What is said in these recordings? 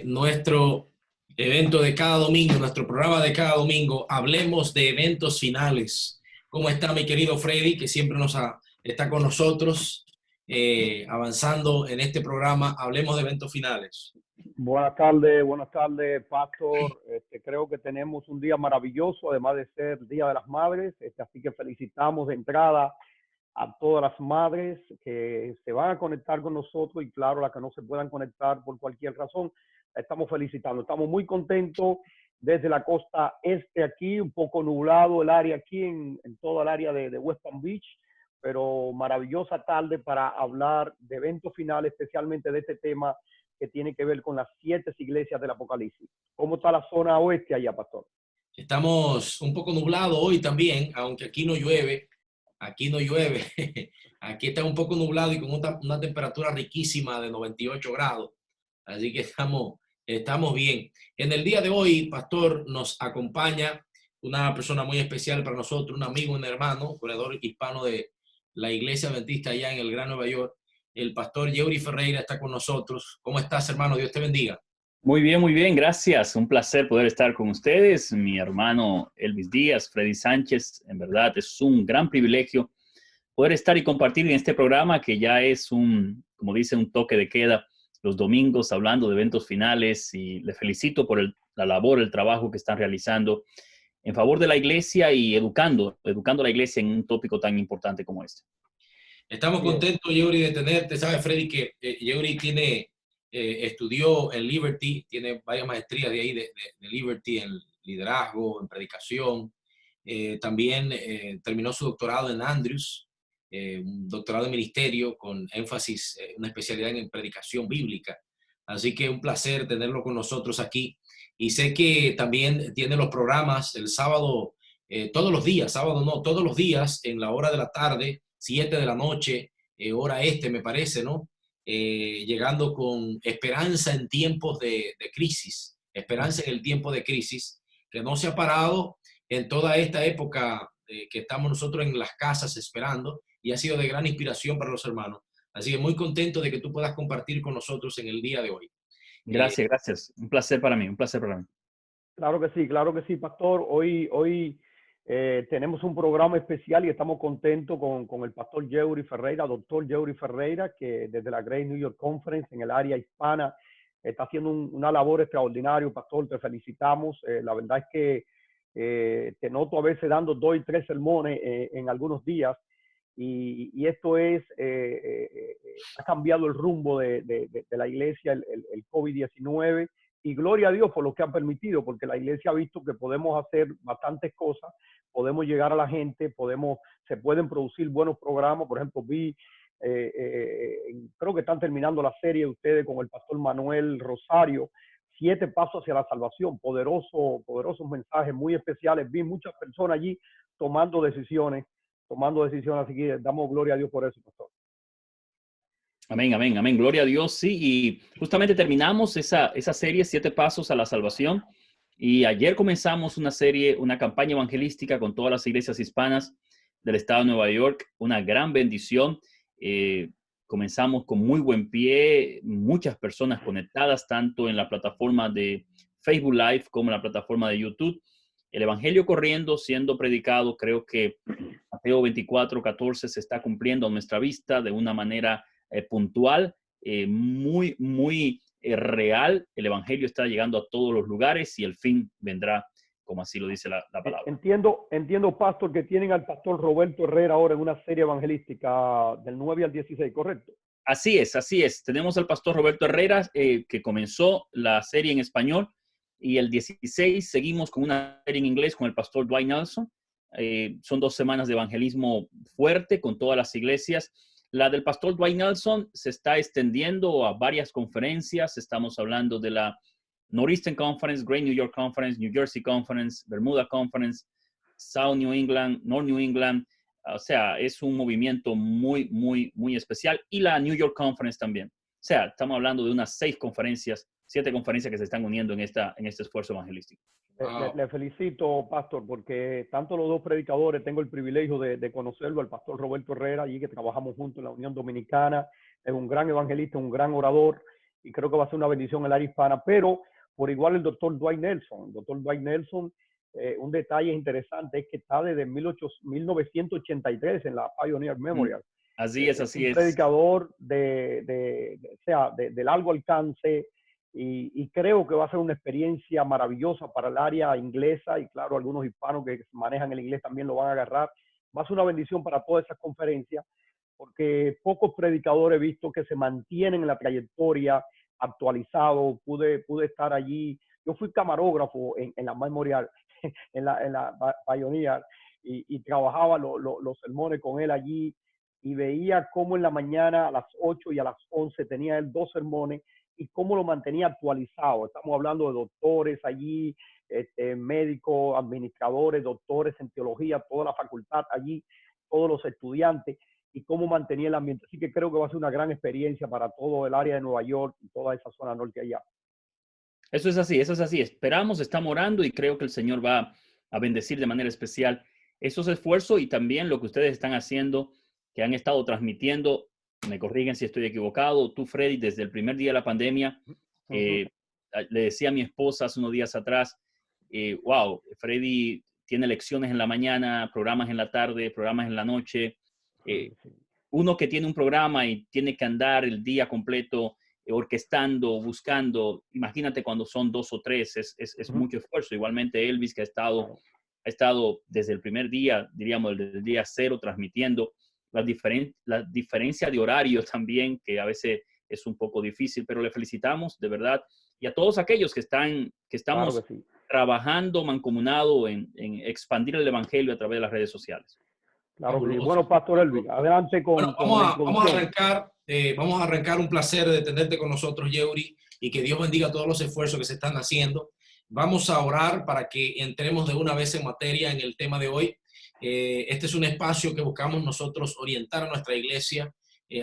nuestro evento de cada domingo, nuestro programa de cada domingo, hablemos de eventos finales. ¿Cómo está mi querido Freddy, que siempre está con nosotros, avanzando en este programa? Hablemos de eventos finales. Buenas tardes, Pastor. Creo que tenemos un día maravilloso, además de ser Día de las Madres. Así que felicitamos de entrada a todas las madres que se van a conectar con nosotros y claro, las que no se puedan conectar por cualquier razón, la estamos felicitando. Estamos muy contentos desde la costa este aquí, un poco nublado el área aquí en toda el área de West Palm Beach, pero maravillosa tarde para hablar de eventos finales, especialmente de este tema que tiene que ver con las 7 iglesias del Apocalipsis. ¿Cómo está la zona oeste allá, Pastor? Estamos un poco nublados hoy también, aunque aquí no llueve. Aquí no llueve. Aquí está un poco nublado y con una temperatura riquísima de 98 grados. Así que estamos bien. En el día de hoy, Pastor, nos acompaña una persona muy especial para nosotros, un amigo, un hermano, corredor hispano de la Iglesia Adventista allá en el Gran Nueva York. El Pastor Yeuri Ferreira está con nosotros. ¿Cómo estás, hermano? Dios te bendiga. Muy bien, gracias. Un placer poder estar con ustedes. Mi hermano Elvis Díaz, Freddy Sánchez, en verdad es un gran privilegio poder estar y compartir en este programa que ya es como dice, un toque de queda los domingos hablando de eventos finales, y le felicito por la labor, el trabajo que están realizando en favor de la iglesia y educando a la iglesia en un tópico tan importante como este. Estamos contentos, Yeuri, de tenerte. Sabes, Freddy, que Yeuri estudió en Liberty, tiene varias maestrías de ahí, de Liberty, en liderazgo, en predicación. También terminó su doctorado en Andrews, un doctorado en ministerio con énfasis, una especialidad en predicación bíblica. Así que un placer tenerlo con nosotros aquí. Y sé que también tiene los programas el sábado, todos los días, sábado no, todos los días en la hora de la tarde, 7 de la noche, hora este me parece, ¿no? Llegando con esperanza en tiempos de crisis, esperanza en el tiempo de crisis, que no se ha parado en toda esta época que estamos nosotros en las casas esperando, y ha sido de gran inspiración para los hermanos. Así que muy contento de que tú puedas compartir con nosotros en el día de hoy. Gracias. Un placer para mí. Claro que sí, Pastor. Hoy tenemos un programa especial y estamos contentos con el Pastor Yeuri Ferreira, doctor Yeuri Ferreira, que desde la Great New York Conference en el área hispana está haciendo una labor extraordinaria. Pastor, te felicitamos. La verdad es que te noto a veces dando 2 y 3 sermones en algunos días, y esto ha cambiado el rumbo de la iglesia, el COVID-19, y gloria a Dios por lo que han permitido, porque la iglesia ha visto que podemos hacer bastantes cosas, podemos llegar a la gente, se pueden producir buenos programas. Por ejemplo, creo que están terminando la serie ustedes con el pastor Manuel Rosario, 7 pasos hacia la salvación, poderosos mensajes muy especiales. Vi muchas personas allí tomando decisiones, así que damos gloria a Dios por eso, pastor. Amén. Gloria a Dios, sí. Y justamente terminamos esa serie, 7 pasos a la salvación. Y ayer comenzamos una campaña evangelística con todas las iglesias hispanas del estado de Nueva York. Una gran bendición. Comenzamos con muy buen pie, muchas personas conectadas, tanto en la plataforma de Facebook Live como en la plataforma de YouTube. El evangelio corriendo, siendo predicado. Creo que Mateo 24:14 se está cumpliendo a nuestra vista de una manera puntual, muy real. El evangelio está llegando a todos los lugares y el fin vendrá, como así lo dice la palabra. Entiendo, pastor, que tienen al pastor Roberto Herrera ahora en una serie evangelística del 9 al 16, ¿correcto? Así es. Tenemos al pastor Roberto Herrera, que comenzó la serie en español, y el 16 seguimos con una serie en inglés con el pastor Dwight Nelson. Son 2 semanas de evangelismo fuerte con todas las iglesias. La del pastor Dwight Nelson se está extendiendo a varias conferencias. Estamos hablando de la Northeastern Conference, Great New York Conference, New Jersey Conference, Bermuda Conference, South New England, North New England. O sea, es un movimiento muy especial. Y la New York Conference también. O sea, estamos hablando de unas 7 conferencias que se están uniendo en este esfuerzo evangelístico. Le felicito, pastor, porque tanto los 2 predicadores, tengo el privilegio de conocerlo, el pastor Roberto Herrera, allí que trabajamos juntos en la Unión Dominicana, es un gran evangelista, un gran orador, y creo que va a ser una bendición en el área hispana, pero por igual el doctor Dwight Nelson. El doctor Dwight Nelson, un detalle interesante es que está desde 1983 en la Pioneer Memorial. Así es, así un es. predicador de largo alcance y creo que va a ser una experiencia maravillosa para el área inglesa y claro, algunos hispanos que manejan el inglés también lo van a agarrar. Va a ser una bendición para todas esas conferencias porque pocos predicadores he visto que se mantienen en la trayectoria actualizado. Pude estar allí. Yo fui camarógrafo en la Memorial, en la Pioneer y trabajaba los sermones con él allí y veía cómo en la mañana a las 8 y a las 11 tenía él 2 sermones y cómo lo mantenía actualizado. Estamos hablando de doctores allí, médicos, administradores, doctores en teología, toda la facultad allí, todos los estudiantes y cómo mantenía el ambiente. Así que creo que va a ser una gran experiencia para todo el área de Nueva York y toda esa zona norte allá. Eso es así, eso es así. Esperamos, estamos orando y creo que el Señor va a bendecir de manera especial esos esfuerzos y también lo que ustedes están haciendo, que han estado transmitiendo. Me corrigen si estoy equivocado. Tú, Freddy, desde el primer día de la pandemia, le decía a mi esposa hace unos días atrás, wow, Freddy tiene lecciones en la mañana, programas en la tarde, programas en la noche. Uno que tiene un programa y tiene que andar el día completo orquestando, buscando, imagínate cuando son 2 o 3, es mucho esfuerzo. Igualmente Elvis, que ha estado desde el primer día, diríamos desde el día 0, transmitiendo la diferencia de horario también, que a veces es un poco difícil, pero le felicitamos de verdad. Y a todos aquellos que estamos Claro que sí. trabajando mancomunado en expandir el evangelio a través de las redes sociales. Claro que sí. Bueno, Pastor Elvis, adelante con, bueno, con la introducción. vamos a arrancar un placer de tenerte con nosotros, Yeuri, y que Dios bendiga todos los esfuerzos que se están haciendo. Vamos a orar para que entremos de una vez en materia en el tema de hoy. Este es un espacio que buscamos nosotros orientar a nuestra iglesia.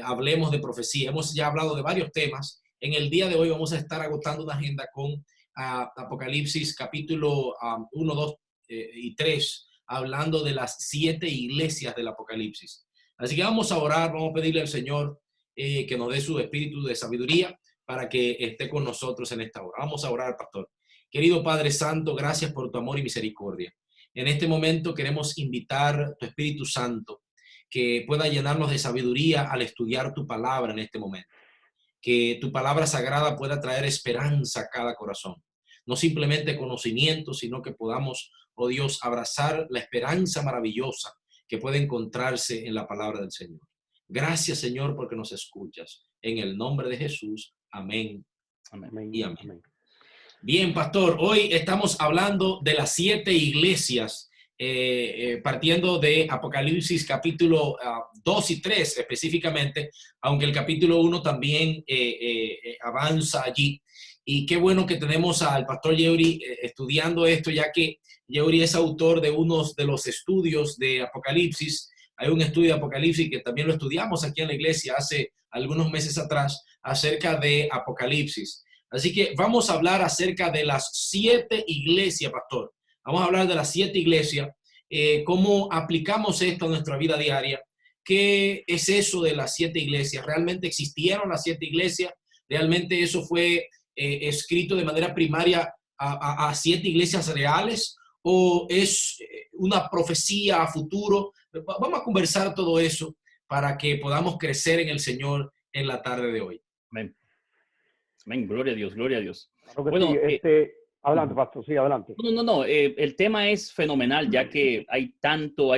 Hablemos de profecía. Hemos ya hablado de varios temas. En el día de hoy vamos a estar agotando una agenda con Apocalipsis capítulo 1, 2 y 3, hablando de las 7 iglesias del Apocalipsis. Así que vamos a orar, vamos a pedirle al Señor que nos dé su espíritu de sabiduría para que esté con nosotros en esta hora. Vamos a orar, pastor. Querido Padre Santo, gracias por tu amor y misericordia. En este momento queremos invitar tu Espíritu Santo que pueda llenarnos de sabiduría al estudiar tu palabra en este momento. Que tu palabra sagrada pueda traer esperanza a cada corazón. No simplemente conocimiento, sino que podamos, oh Dios, abrazar la esperanza maravillosa que puede encontrarse en la palabra del Señor. Gracias, Señor, porque nos escuchas. En el nombre de Jesús. Amén. Amén. Y amén. Amén. Bien, pastor, hoy estamos hablando de las 7 iglesias, partiendo de Apocalipsis capítulo 2 y 3 específicamente, aunque el capítulo 1 también avanza allí. Y qué bueno que tenemos al pastor Yeuri estudiando esto, ya que Yeuri es autor de unos de los estudios de Apocalipsis. Hay un estudio de Apocalipsis que también lo estudiamos aquí en la iglesia hace algunos meses atrás, acerca de Apocalipsis. Así que vamos a hablar acerca de las 7 iglesias, pastor. Vamos a hablar de las 7 iglesias, cómo aplicamos esto a nuestra vida diaria. ¿Qué es eso de las 7 iglesias? ¿Realmente existieron las 7 iglesias? ¿Realmente eso fue escrito de manera primaria a 7 iglesias reales? ¿O es una profecía a futuro? Vamos a conversar todo eso para que podamos crecer en el Señor en la tarde de hoy. Amén. Amén, gloria a Dios, gloria a Dios. Claro que Bueno, sí. Adelante, Pastor, sí, adelante. No, el tema es fenomenal, ya que hay tanto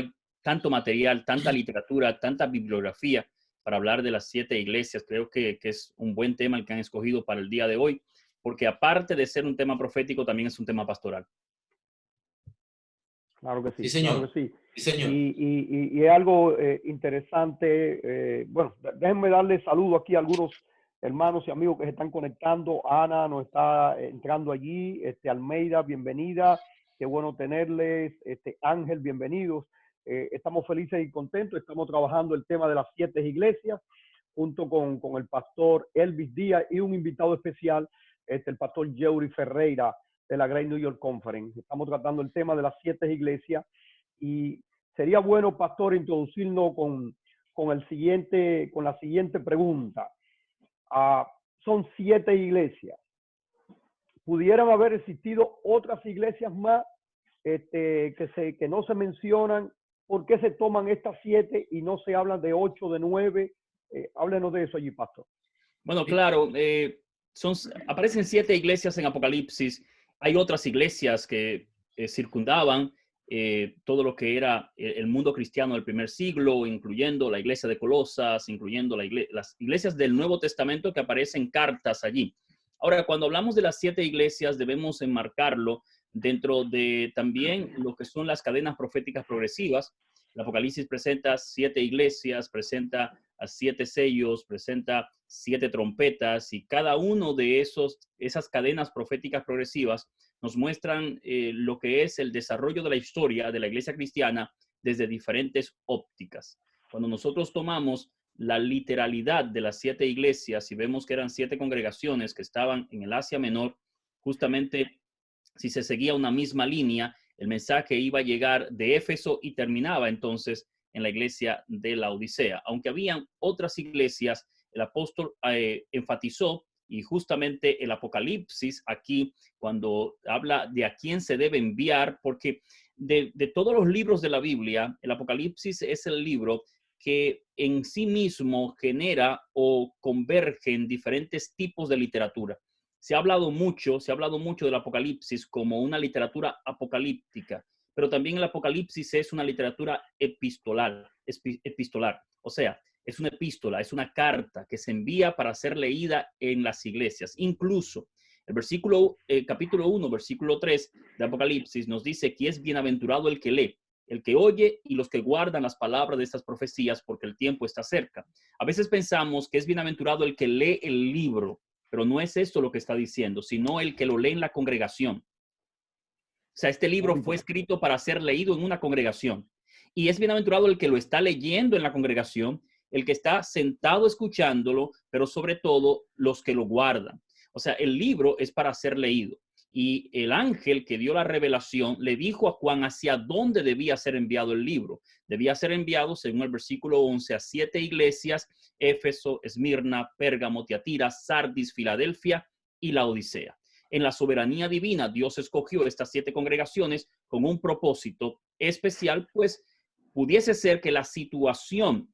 material, tanta literatura, tanta bibliografía para hablar de las 7 iglesias. Creo que es un buen tema el que han escogido para el día de hoy, porque aparte de ser un tema profético, también es un tema pastoral. Claro que sí, Sí, señor. Claro que sí. Sí, señor. Y es algo interesante. Bueno, déjenme darle saludo aquí a algunos hermanos y amigos que se están conectando. Ana nos está entrando allí. Almeida, bienvenida. Qué bueno tenerles. Ángel, bienvenidos. Estamos felices y contentos. Estamos trabajando el tema de las 7 iglesias junto con el pastor Elvis Díaz y un invitado especial, el pastor Yeuri Ferreira, de la Great New York Conference. Estamos tratando el tema de las 7 iglesias y sería bueno, pastor, introducirnos con la siguiente pregunta. son 7 iglesias. Pudieran haber existido otras iglesias más que no se mencionan. ¿Por qué se toman estas 7 y no se hablan de 8, de 9? Háblenos de eso allí, pastor. Bueno, claro, aparecen 7 iglesias en Apocalipsis. Hay otras iglesias que circundaban todo lo que era el mundo cristiano del primer siglo, incluyendo la iglesia de Colosas, incluyendo las iglesias del Nuevo Testamento que aparecen cartas allí. Ahora, cuando hablamos de las 7 iglesias, debemos enmarcarlo dentro de también lo que son las cadenas proféticas progresivas. El Apocalipsis presenta 7 iglesias, presenta a 7 sellos, presenta 7 trompetas, y cada uno de esas cadenas proféticas progresivas nos muestran lo que es el desarrollo de la historia de la iglesia cristiana desde diferentes ópticas. Cuando nosotros tomamos la literalidad de las 7 iglesias y vemos que eran 7 congregaciones que estaban en el Asia Menor, justamente si se seguía una misma línea, el mensaje iba a llegar de Éfeso y terminaba entonces en la iglesia de la Odisea. Aunque habían otras iglesias, el apóstol enfatizó, y justamente el Apocalipsis aquí, cuando habla de a quién se debe enviar, porque de todos los libros de la Biblia, el Apocalipsis es el libro que en sí mismo genera o converge en diferentes tipos de literatura. Se ha hablado mucho del Apocalipsis como una literatura apocalíptica, pero también el Apocalipsis es una literatura epistolar. O sea, es una epístola, es una carta que se envía para ser leída en las iglesias. Incluso el capítulo 1, versículo 3 de Apocalipsis nos dice que es bienaventurado el que lee, el que oye y los que guardan las palabras de estas profecías, porque el tiempo está cerca. A veces pensamos que es bienaventurado el que lee el libro, pero no es esto lo que está diciendo, sino el que lo lee en la congregación. O sea, este libro fue escrito para ser leído en una congregación. Y es bienaventurado el que lo está leyendo en la congregación, el que está sentado escuchándolo, pero sobre todo los que lo guardan. O sea, el libro es para ser leído. Y el ángel que dio la revelación le dijo a Juan hacia dónde debía ser enviado el libro. Debía ser enviado, según el versículo 11, a 7 iglesias: Éfeso, Esmirna, Pérgamo, Tiatira, Sardis, Filadelfia y la Odisea. En la soberanía divina, Dios escogió estas 7 congregaciones con un propósito especial, pues pudiese ser que la situación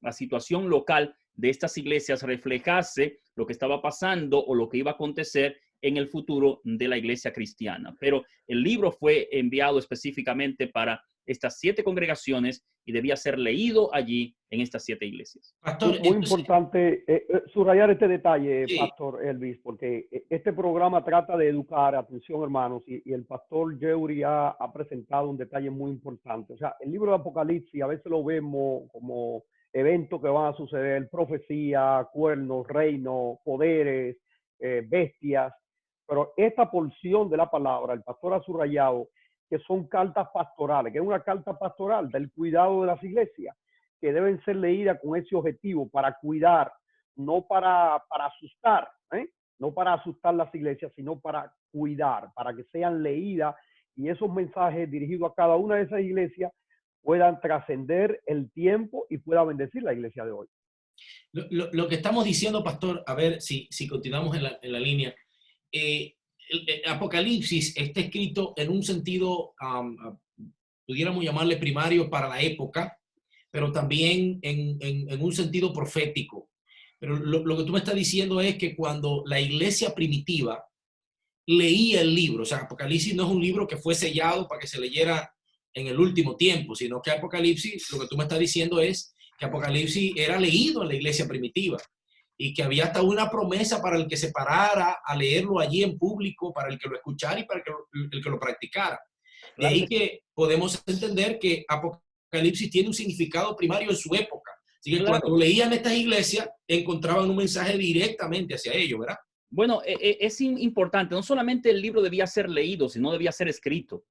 local de estas iglesias reflejase lo que estaba pasando o lo que iba a acontecer en el futuro de la iglesia cristiana. Pero el libro fue enviado específicamente para estas 7 congregaciones y debía ser leído allí en estas 7 iglesias. Pastor, muy importante subrayar este detalle, sí, Pastor Elvis, porque este programa trata de educar, atención hermanos, y el Pastor Yeuri ha presentado un detalle muy importante. O sea, el libro de Apocalipsis a veces lo vemos como eventos que van a suceder, profecía, cuernos, reinos, poderes, bestias, pero esta porción de la palabra, el pastor ha subrayado que son cartas pastorales, que es una carta pastoral del cuidado de las iglesias, que deben ser leídas con ese objetivo, para cuidar, no para asustar, no para asustar las iglesias, sino para cuidar, para que sean leídas y esos mensajes dirigidos a cada una de esas iglesias puedan trascender el tiempo y pueda bendecir la iglesia de hoy. Lo que estamos diciendo, pastor, a ver si continuamos en la línea, el Apocalipsis está escrito en un sentido, pudiéramos llamarle primario para la época, pero también en un sentido profético. Pero lo que tú me estás diciendo es que cuando la iglesia primitiva leía el libro, o sea, Apocalipsis no es un libro que fue sellado para que se leyera en el último tiempo, sino que Apocalipsis, lo que tú me estás diciendo es que Apocalipsis era leído en la iglesia primitiva y que había hasta una promesa para el que se parara a leerlo allí en público, para el que lo escuchara y para el que lo practicara. De ahí que podemos entender que Apocalipsis tiene un significado primario en su época. Así que cuando leían estas iglesias, encontraban un mensaje directamente hacia ellos, ¿verdad? Bueno, es importante. No solamente el libro debía ser leído, sino debía ser escrito.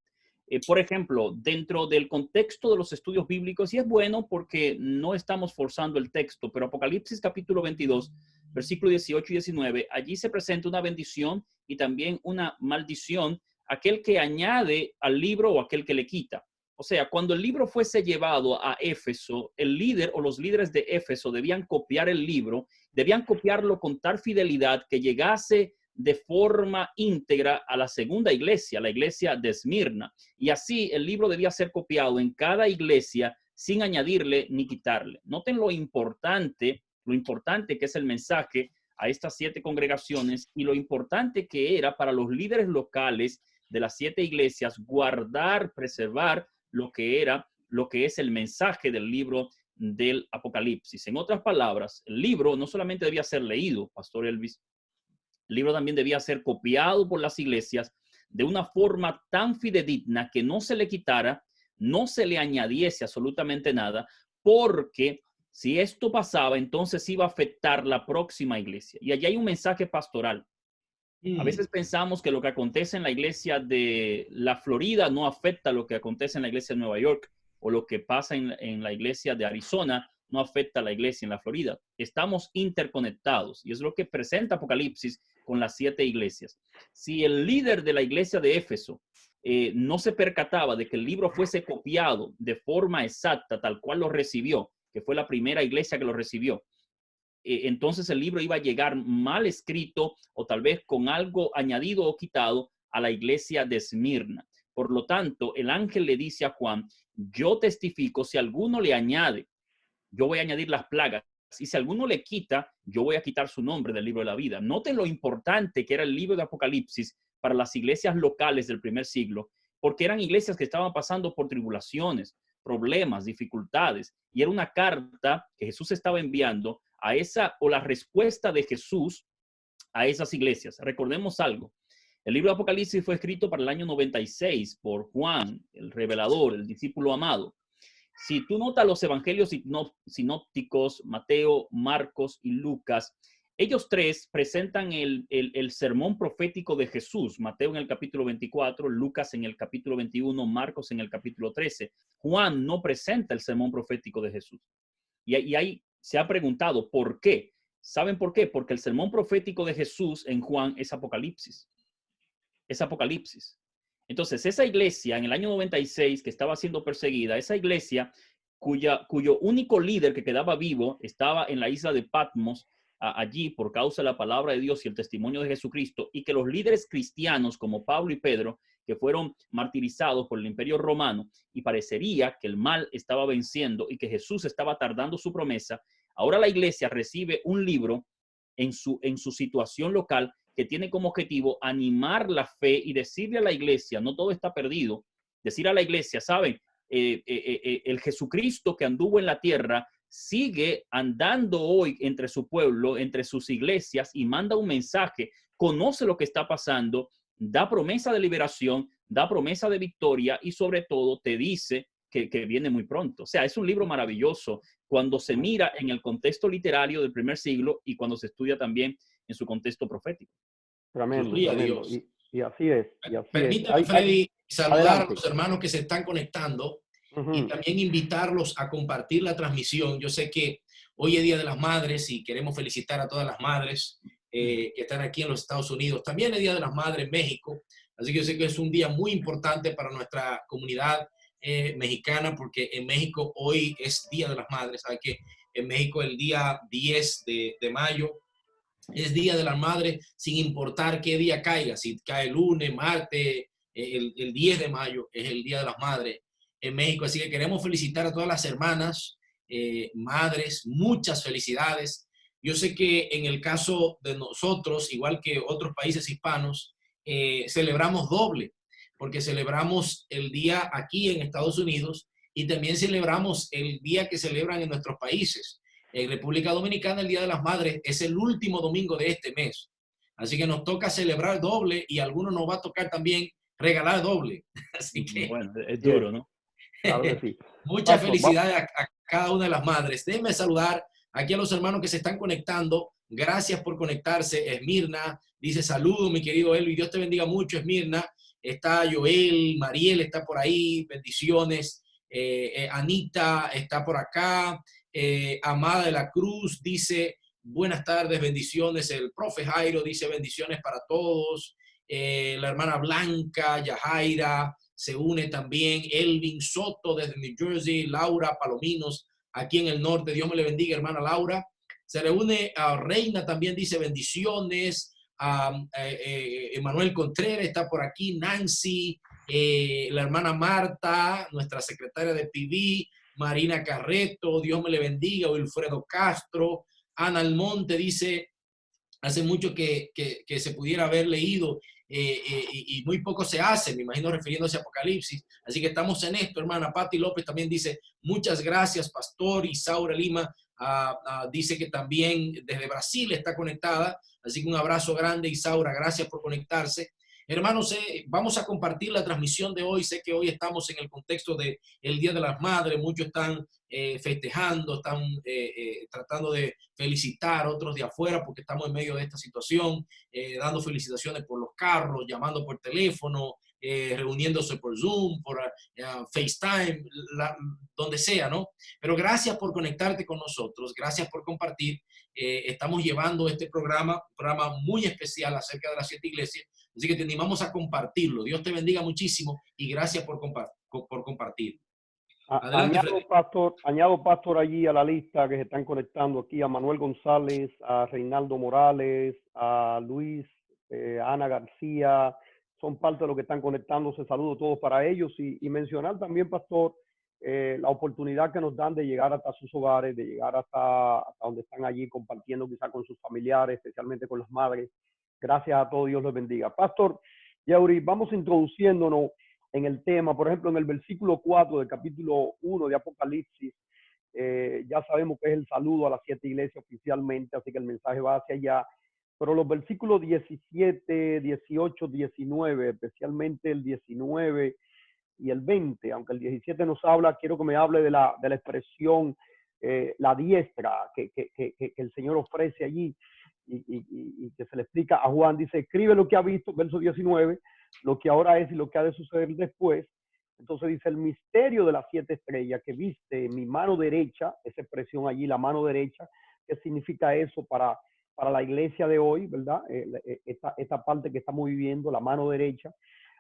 Por ejemplo, dentro del contexto de los estudios bíblicos, y es bueno porque no estamos forzando el texto, pero Apocalipsis capítulo 22, versículo 18 y 19, allí se presenta una bendición y también una maldición, aquel que añade al libro o aquel que le quita. O sea, cuando el libro fuese llevado a Éfeso, el líder o los líderes de Éfeso debían copiar el libro, debían copiarlo con tal fidelidad que llegase de forma íntegra a la segunda iglesia, la iglesia de Esmirna. Y así el libro debía ser copiado en cada iglesia sin añadirle ni quitarle. Noten lo importante que es el mensaje a estas 7 congregaciones y lo importante que era para los líderes locales de las 7 iglesias guardar, preservar lo que es el mensaje del libro del Apocalipsis. En otras palabras, el libro no solamente debía ser leído, Pastor Elvis, el libro también debía ser copiado por las iglesias de una forma tan fidedigna que no se le quitara, no se le añadiese absolutamente nada, porque si esto pasaba, entonces iba a afectar la próxima iglesia. Y allí hay un mensaje pastoral. A veces pensamos que lo que acontece en la iglesia de la Florida no afecta lo que acontece en la iglesia de Nueva York, o lo que pasa en la iglesia de Arizona no afecta a la iglesia en la Florida. Estamos interconectados y es lo que presenta Apocalipsis con las 7 iglesias. Si el líder de la iglesia de Éfeso no se percataba de que el libro fuese copiado de forma exacta, tal cual lo recibió, que fue la primera iglesia que lo recibió, entonces el libro iba a llegar mal escrito o tal vez con algo añadido o quitado a la iglesia de Esmirna. Por lo tanto, el ángel le dice a Juan, yo testifico, si alguno le añade, yo voy a añadir las plagas. Y si alguno le quita, yo voy a quitar su nombre del libro de la vida. Noten lo importante que era el libro de Apocalipsis para las iglesias locales del primer siglo, porque eran iglesias que estaban pasando por tribulaciones, problemas, dificultades. Y era una carta que Jesús estaba enviando a esa, o la respuesta de Jesús a esas iglesias. Recordemos algo. El libro de Apocalipsis fue escrito para el año 96 por Juan, el revelador, el discípulo amado. Si tú notas los evangelios sinópticos, Mateo, Marcos y Lucas, ellos 3 presentan el sermón profético de Jesús. Mateo en el capítulo 24, Lucas en el capítulo 21, Marcos en el capítulo 13. Juan no presenta el sermón profético de Jesús. Y ahí se ha preguntado, ¿por qué? ¿Saben por qué? Porque el sermón profético de Jesús en Juan es Apocalipsis. Es Apocalipsis. Entonces, esa iglesia en el año 96 que estaba siendo perseguida, esa iglesia cuyo único líder que quedaba vivo estaba en la isla de Patmos, allí por causa de la palabra de Dios y el testimonio de Jesucristo, y que los líderes cristianos como Pablo y Pedro, que fueron martirizados por el imperio romano, y parecería que el mal estaba venciendo y que Jesús estaba tardando su promesa, ahora la iglesia recibe un libro en su situación local que tiene como objetivo animar la fe y decirle a la iglesia, no todo está perdido, decir a la iglesia, ¿saben? El Jesucristo que anduvo en la tierra sigue andando hoy entre su pueblo, entre sus iglesias y manda un mensaje, conoce lo que está pasando, da promesa de liberación, da promesa de victoria y sobre todo te dice que viene muy pronto. O sea, es un libro maravilloso cuando se mira en el contexto literario del primer siglo y cuando se estudia también en su contexto profético. Tremendo, tremendo. Y así es. Permítame, Freddy, saludar a los hermanos que se están conectando y también invitarlos a compartir la transmisión. Yo sé que hoy es Día de las Madres y queremos felicitar a todas las madres que están aquí en los Estados Unidos. También es Día de las Madres en México. Así que yo sé que es un día muy importante para nuestra comunidad mexicana, porque en México hoy es Día de las Madres. Sabe que en México el día 10 de mayo es Día de las Madres, sin importar qué día caiga, si cae lunes, martes, el 10 de mayo es el Día de las Madres en México. Así que queremos felicitar a todas las hermanas, madres, muchas felicidades. Yo sé que en el caso de nosotros, igual que otros países hispanos, celebramos doble, porque celebramos el día aquí en Estados Unidos y también celebramos el día que celebran en nuestros países. En República Dominicana el Día de las Madres es el último domingo de este mes. Así que nos toca celebrar doble y a algunos nos va a tocar también regalar doble. Así que, bueno, es duro, ¿no? Claro que sí. Muchas felicidades a cada una de las madres. Déjenme saludar aquí a los hermanos que se están conectando. Gracias por conectarse. Esmirna dice saludos, mi querido Elvi. Dios te bendiga mucho, Esmirna. Está Joel, Mariel está por ahí. Bendiciones. Anita está por acá. Amada de la Cruz dice buenas tardes, bendiciones. El profe Jairo dice bendiciones para todos. La hermana Blanca, Yajaira, se une también Elvin Soto desde New Jersey, Laura Palominos aquí en el norte. Dios me le bendiga, hermana Laura. Se reúne a Reina, también dice bendiciones. Emanuel Contreras está por aquí, Nancy, la hermana Marta, nuestra secretaria de PV, Marina Carreto, Dios me le bendiga, Wilfredo Castro, Ana Almonte dice, hace mucho que se pudiera haber leído y muy poco se hace, me imagino refiriéndose a Apocalipsis, así que estamos en esto, hermana. Patti López también dice, muchas gracias, pastor. Isaura Lima dice que también desde Brasil está conectada, así que un abrazo grande, Isaura, gracias por conectarse. Hermanos, vamos a compartir la transmisión de hoy. Sé que hoy estamos en el contexto del Día de las Madres, muchos están festejando, están tratando de felicitar, otros de afuera porque estamos en medio de esta situación, dando felicitaciones por los carros, llamando por teléfono, reuniéndose por Zoom, por FaceTime, donde sea, ¿no? Pero gracias por conectarte con nosotros, gracias por compartir. Estamos llevando este programa, un programa muy especial acerca de las 7 iglesias, así que te animamos a compartirlo. Dios te bendiga muchísimo y gracias por compartir. Adelante, añado, pastor, allí a la lista que se están conectando aquí, a Manuel González, a Reinaldo Morales, a Luis, Ana García, son parte de los que están conectándose. Saludos a todos para ellos y mencionar también, pastor, la oportunidad que nos dan de llegar hasta sus hogares, de llegar hasta donde están allí compartiendo quizá con sus familiares, especialmente con las madres. Gracias a todos, Dios les bendiga. Pastor Yeuri, vamos introduciéndonos en el tema. Por ejemplo, en el versículo 4 del capítulo 1 de Apocalipsis, ya sabemos que es el saludo a las 7 iglesias oficialmente, así que el mensaje va hacia allá. Pero los versículos 17, 18, 19, especialmente el 19 y el 20, aunque el 17 nos habla, quiero que me hable de la expresión, la diestra que el Señor ofrece allí y que se le explica a Juan. Dice, escribe lo que ha visto, verso 19, lo que ahora es y lo que ha de suceder después. Entonces dice, el misterio de las 7 estrellas que viste en mi mano derecha, esa expresión allí, la mano derecha, ¿qué significa eso para la iglesia de hoy, verdad? Esta parte que estamos viviendo, la mano derecha,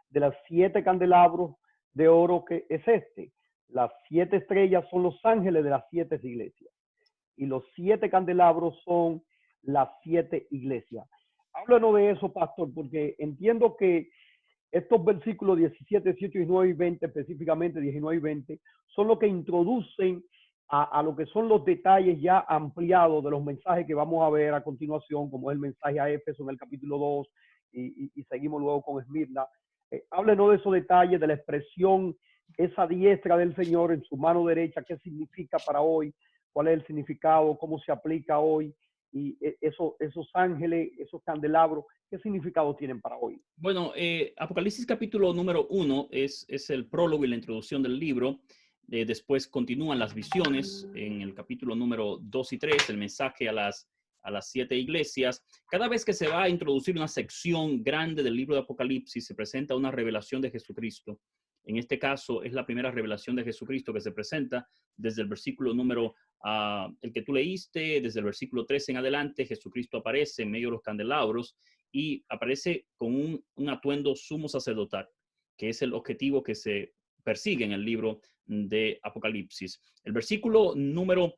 de las 7 candelabros de oro que es este. Las 7 estrellas son los ángeles de las 7 iglesias y los 7 candelabros son las 7 iglesias. Háblanos de eso, pastor, porque entiendo que estos versículos 17, 18, 19 y 20, específicamente 19 y 20, son los que introducen a lo que son los detalles ya ampliados de los mensajes que vamos a ver a continuación, como es el mensaje a Éfeso en el capítulo 2 y seguimos luego con Esmirna. Háblenos de esos detalles, de la expresión, esa diestra del Señor en su mano derecha, qué significa para hoy, cuál es el significado, cómo se aplica hoy, y esos ángeles, esos candelabros, ¿qué significado tienen para hoy? Bueno, Apocalipsis capítulo número 1 es el prólogo y la introducción del libro. Después continúan las visiones en el capítulo número 2 y 3, el mensaje a las 7 iglesias. Cada vez que se va a introducir una sección grande del libro de Apocalipsis, se presenta una revelación de Jesucristo. En este caso, es la primera revelación de Jesucristo que se presenta desde el versículo número, el que tú leíste, desde el versículo 13 en adelante. Jesucristo aparece en medio de los candelabros y aparece con un atuendo sumo sacerdotal, que es el objetivo que se persigue en el libro de Apocalipsis. El versículo número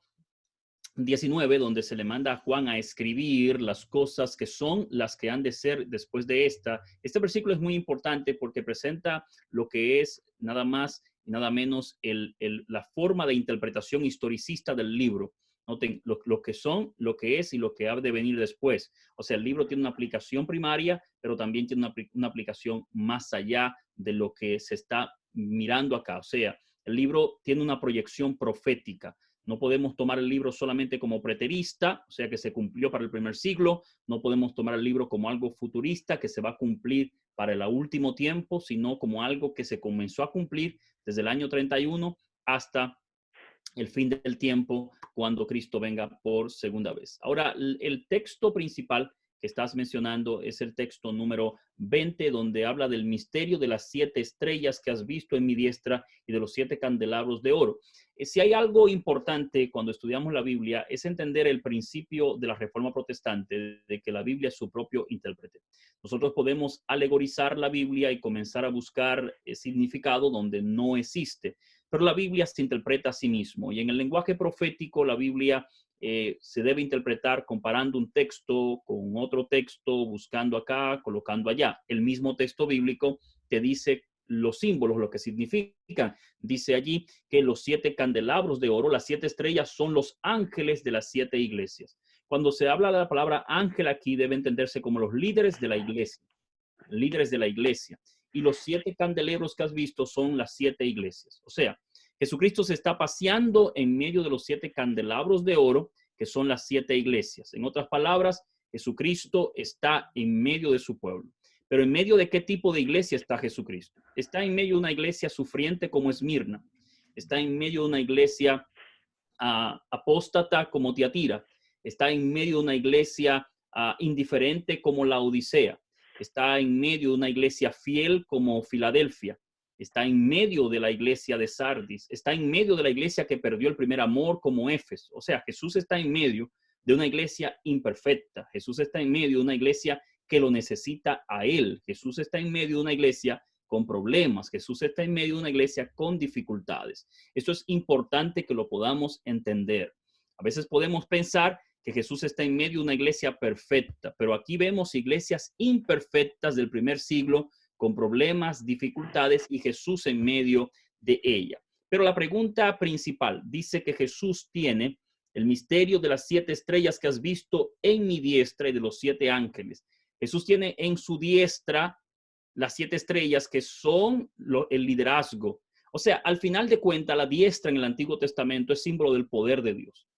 19, donde se le manda a Juan a escribir las cosas que son las que han de ser después de esta. Este versículo es muy importante porque presenta lo que es nada más y nada menos la forma de interpretación historicista del libro. Noten lo que son, lo que es y lo que ha de venir después. O sea, el libro tiene una aplicación primaria, pero también tiene una aplicación más allá de lo que se está mirando acá. O sea, el libro tiene una proyección profética. No podemos tomar el libro solamente como preterista, o sea, que se cumplió para el primer siglo. No podemos tomar el libro como algo futurista que se va a cumplir para el último tiempo, sino como algo que se comenzó a cumplir desde el año 31 hasta el fin del tiempo, cuando Cristo venga por segunda vez. Ahora, el texto principal que estás mencionando es el texto número 20, donde habla del misterio de las 7 estrellas que has visto en mi diestra y de los 7 candelabros de oro. Si hay algo importante cuando estudiamos la Biblia, es entender el principio de la Reforma Protestante, de que la Biblia es su propio intérprete. Nosotros podemos alegorizar la Biblia y comenzar a buscar significado donde no existe, pero la Biblia se interpreta a sí mismo. Y en el lenguaje profético, la Biblia se debe interpretar comparando un texto con otro texto, buscando acá, colocando allá. El mismo texto bíblico te dice los símbolos, lo que significan. Dice allí que los 7 candelabros de oro, las 7 estrellas, son los ángeles de las 7 iglesias. Cuando se habla de la palabra ángel aquí, debe entenderse como los líderes de la iglesia. Líderes de la iglesia. Y los 7 candelabros que has visto son las 7 iglesias. O sea, Jesucristo se está paseando en medio de los 7 candelabros de oro, que son las 7 iglesias. En otras palabras, Jesucristo está en medio de su pueblo. Pero ¿en medio de qué tipo de iglesia está Jesucristo? Está en medio de una iglesia sufriente como Esmirna. Está en medio de una iglesia apóstata como Tiatira. Está en medio de una iglesia indiferente como la Odisea. Está en medio de una iglesia fiel como Filadelfia. Está en medio de la iglesia de Sardis. Está en medio de la iglesia que perdió el primer amor como Éfeso. O sea, Jesús está en medio de una iglesia imperfecta. Jesús está en medio de una iglesia que lo necesita a él. Jesús está en medio de una iglesia con problemas. Jesús está en medio de una iglesia con dificultades. Esto es importante que lo podamos entender. A veces podemos pensar que Jesús está en medio de una iglesia perfecta, pero aquí vemos iglesias imperfectas del primer siglo con problemas, dificultades y Jesús en medio de ella. Pero la pregunta principal dice que Jesús tiene el misterio de las 7 estrellas que has visto en mi diestra y de los 7 ángeles. Jesús tiene en su diestra las 7 estrellas que son el liderazgo. O sea, al final de cuentas, la diestra en el Antiguo Testamento es símbolo del poder de Dios,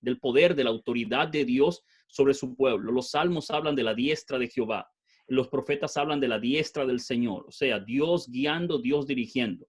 del poder, de la autoridad de Dios sobre su pueblo. Los salmos hablan de la diestra de Jehová. Los profetas hablan de la diestra del Señor. O sea, Dios guiando, Dios dirigiendo.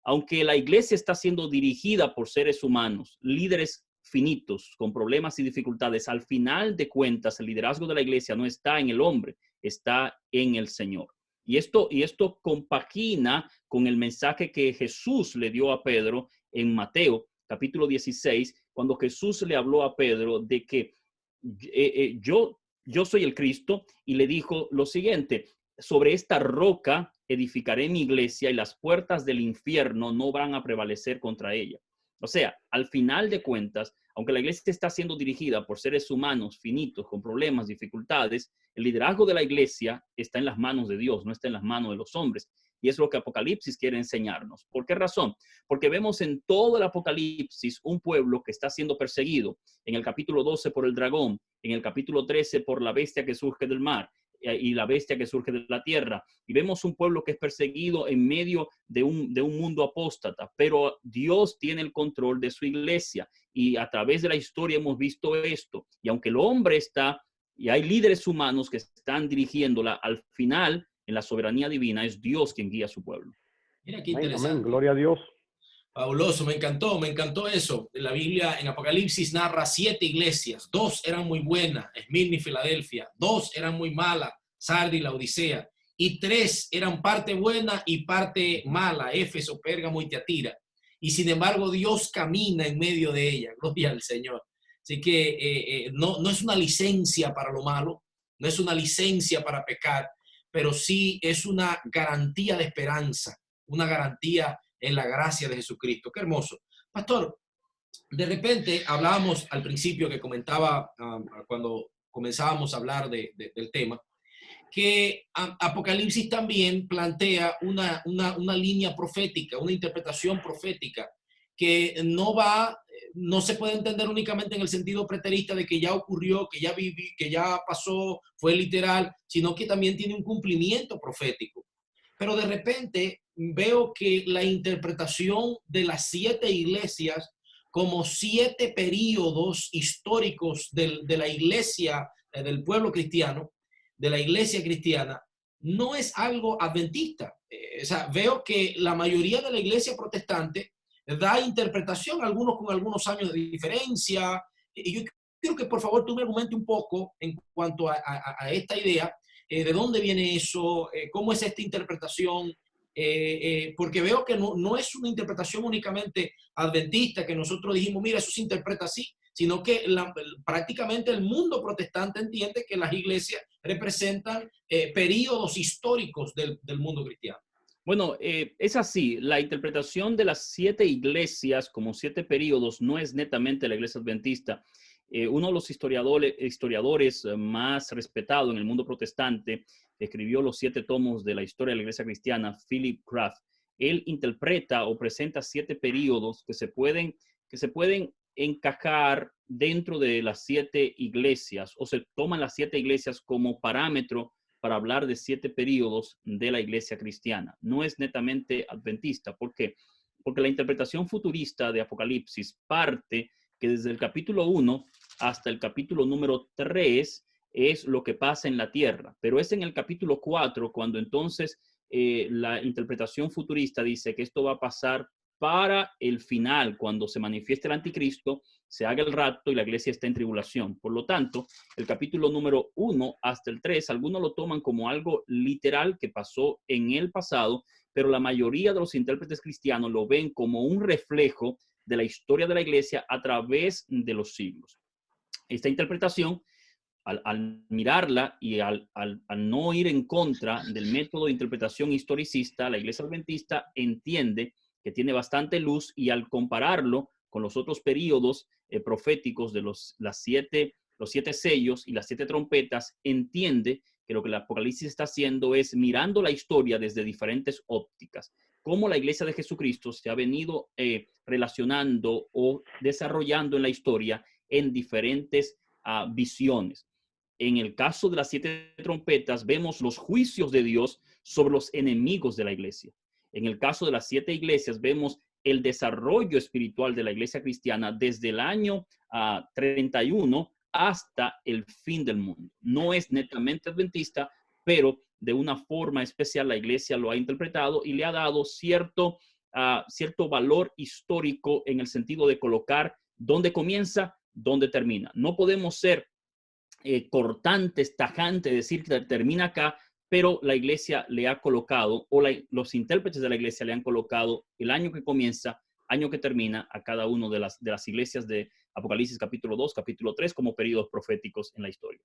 Aunque la iglesia está siendo dirigida por seres humanos, líderes finitos, con problemas y dificultades, al final de cuentas, el liderazgo de la iglesia no está en el hombre, está en el Señor. Y esto compagina con el mensaje que Jesús le dio a Pedro en Mateo, capítulo 16, cuando Jesús le habló a Pedro de que yo soy el Cristo, y le dijo lo siguiente: sobre esta roca edificaré mi iglesia y las puertas del infierno no van a prevalecer contra ella. O sea, al final de cuentas, aunque la iglesia está siendo dirigida por seres humanos finitos, con problemas, dificultades, el liderazgo de la iglesia está en las manos de Dios, no está en las manos de los hombres. Y es lo que Apocalipsis quiere enseñarnos. ¿Por qué razón? Porque vemos en todo el Apocalipsis un pueblo que está siendo perseguido. En el capítulo 12 por el dragón, en el capítulo 13 por la bestia que surge del mar y la bestia que surge de la tierra. Y vemos un pueblo que es perseguido en medio de un mundo apóstata. Pero Dios tiene el control de su iglesia. Y a través de la historia hemos visto esto. Y aunque el hombre está, y hay líderes humanos que están dirigiéndola, al final, en la soberanía divina, es Dios quien guía a su pueblo. Mira qué interesante. Amén. Gloria a Dios. Fabuloso, me encantó eso. La Biblia en Apocalipsis narra 7 iglesias. 2 eran muy buenas, Esmirna y Filadelfia. 2 eran muy malas, Sardis y la Odisea. Y 3 eran parte buena y parte mala, Éfeso, Pérgamo y Tiatira. Y sin embargo, Dios camina en medio de ella. Gloria al Señor. Así que no es una licencia para lo malo, no es una licencia para pecar, pero sí es una garantía de esperanza, una garantía en la gracia de Jesucristo. Qué hermoso. Pastor, de repente hablábamos al principio que comentaba cuando comenzábamos a hablar del tema, que Apocalipsis también plantea una línea profética, una interpretación profética que no se puede entender únicamente en el sentido preterista de que ya ocurrió, que ya viví, que ya pasó, fue literal, sino que también tiene un cumplimiento profético. Pero de repente veo que la interpretación de las 7 iglesias como 7 períodos históricos de la iglesia, del pueblo cristiano, de la iglesia cristiana, no es algo adventista. O sea, veo que la mayoría de la iglesia protestante da interpretación, algunos con algunos años de diferencia. Y yo quiero que por favor tú me argumente un poco en cuanto a esta idea, de dónde viene eso, cómo es esta interpretación, porque veo que no es una interpretación únicamente adventista, que nosotros dijimos, mira, eso se interpreta así, sino que prácticamente el mundo protestante entiende que las iglesias representan periodos históricos del mundo cristiano. Bueno, es así. La interpretación de las 7 iglesias como 7 períodos no es netamente la iglesia adventista. Uno de los historiadores más respetados en el mundo protestante, que escribió los 7 tomos de la historia de la iglesia cristiana, Philip Craft, él interpreta o presenta 7 períodos que se pueden encajar dentro de las 7 iglesias, o se toman las 7 iglesias como parámetro para hablar de 7 períodos de la iglesia cristiana. No es netamente adventista. ¿Por qué? Porque la interpretación futurista de Apocalipsis parte que desde el capítulo 1 hasta el capítulo número 3 es lo que pasa en la tierra. Pero es en el capítulo 4 cuando entonces la interpretación futurista dice que esto va a pasar para el final, cuando se manifieste el anticristo, se haga el rapto y la iglesia está en tribulación. Por lo tanto, el capítulo número 1 hasta el 3, algunos lo toman como algo literal que pasó en el pasado, pero la mayoría de los intérpretes cristianos lo ven como un reflejo de la historia de la iglesia a través de los siglos. Esta interpretación, al mirarla y al no ir en contra del método de interpretación historicista, la iglesia adventista entiende que tiene bastante luz, y al compararlo con los otros períodos proféticos de los 7 sellos y las 7 trompetas, entiende que lo que el Apocalipsis está haciendo es mirando la historia desde diferentes ópticas. Cómo la iglesia de Jesucristo se ha venido relacionando o desarrollando en la historia en diferentes visiones. En el caso de las 7 trompetas, vemos los juicios de Dios sobre los enemigos de la iglesia. En el caso de las 7 iglesias, vemos el desarrollo espiritual de la iglesia cristiana desde el año 31 hasta el fin del mundo. No es netamente adventista, pero de una forma especial la iglesia lo ha interpretado y le ha dado cierto valor histórico en el sentido de colocar dónde comienza, dónde termina. No podemos ser cortantes, tajantes, decir que termina acá, pero la iglesia le ha colocado, o los intérpretes de la iglesia le han colocado el año que comienza, año que termina a cada uno de las iglesias de Apocalipsis capítulo 2, capítulo 3 como periodos proféticos en la historia.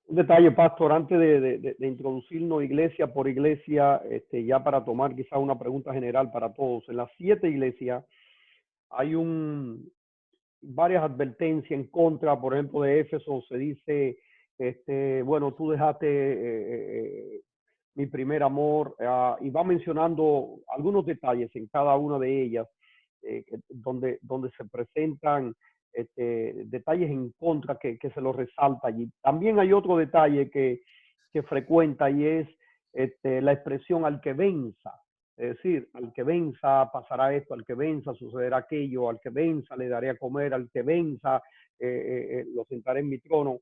Un detalle, Pastor, antes de introducirnos iglesia por iglesia, ya para tomar quizá una pregunta general para todos. En las 7 iglesias hay varias advertencias en contra. Por ejemplo, de Éfeso se dice, bueno, tú dejaste mi primer amor, y va mencionando algunos detalles en cada una de ellas, donde se presentan detalles en contra que se los resalta allí. También hay otro detalle que frecuenta, y es la expresión al que venza. Es decir, al que venza pasará esto, al que venza sucederá aquello, al que venza le daré a comer, al que venza lo sentaré en mi trono.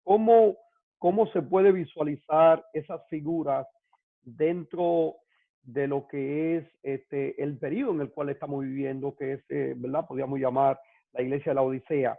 ¿Cómo se puede visualizar esas figuras dentro de lo que es el periodo en el cual estamos viviendo, que es, ¿verdad? Podríamos llamar la iglesia de la Odisea.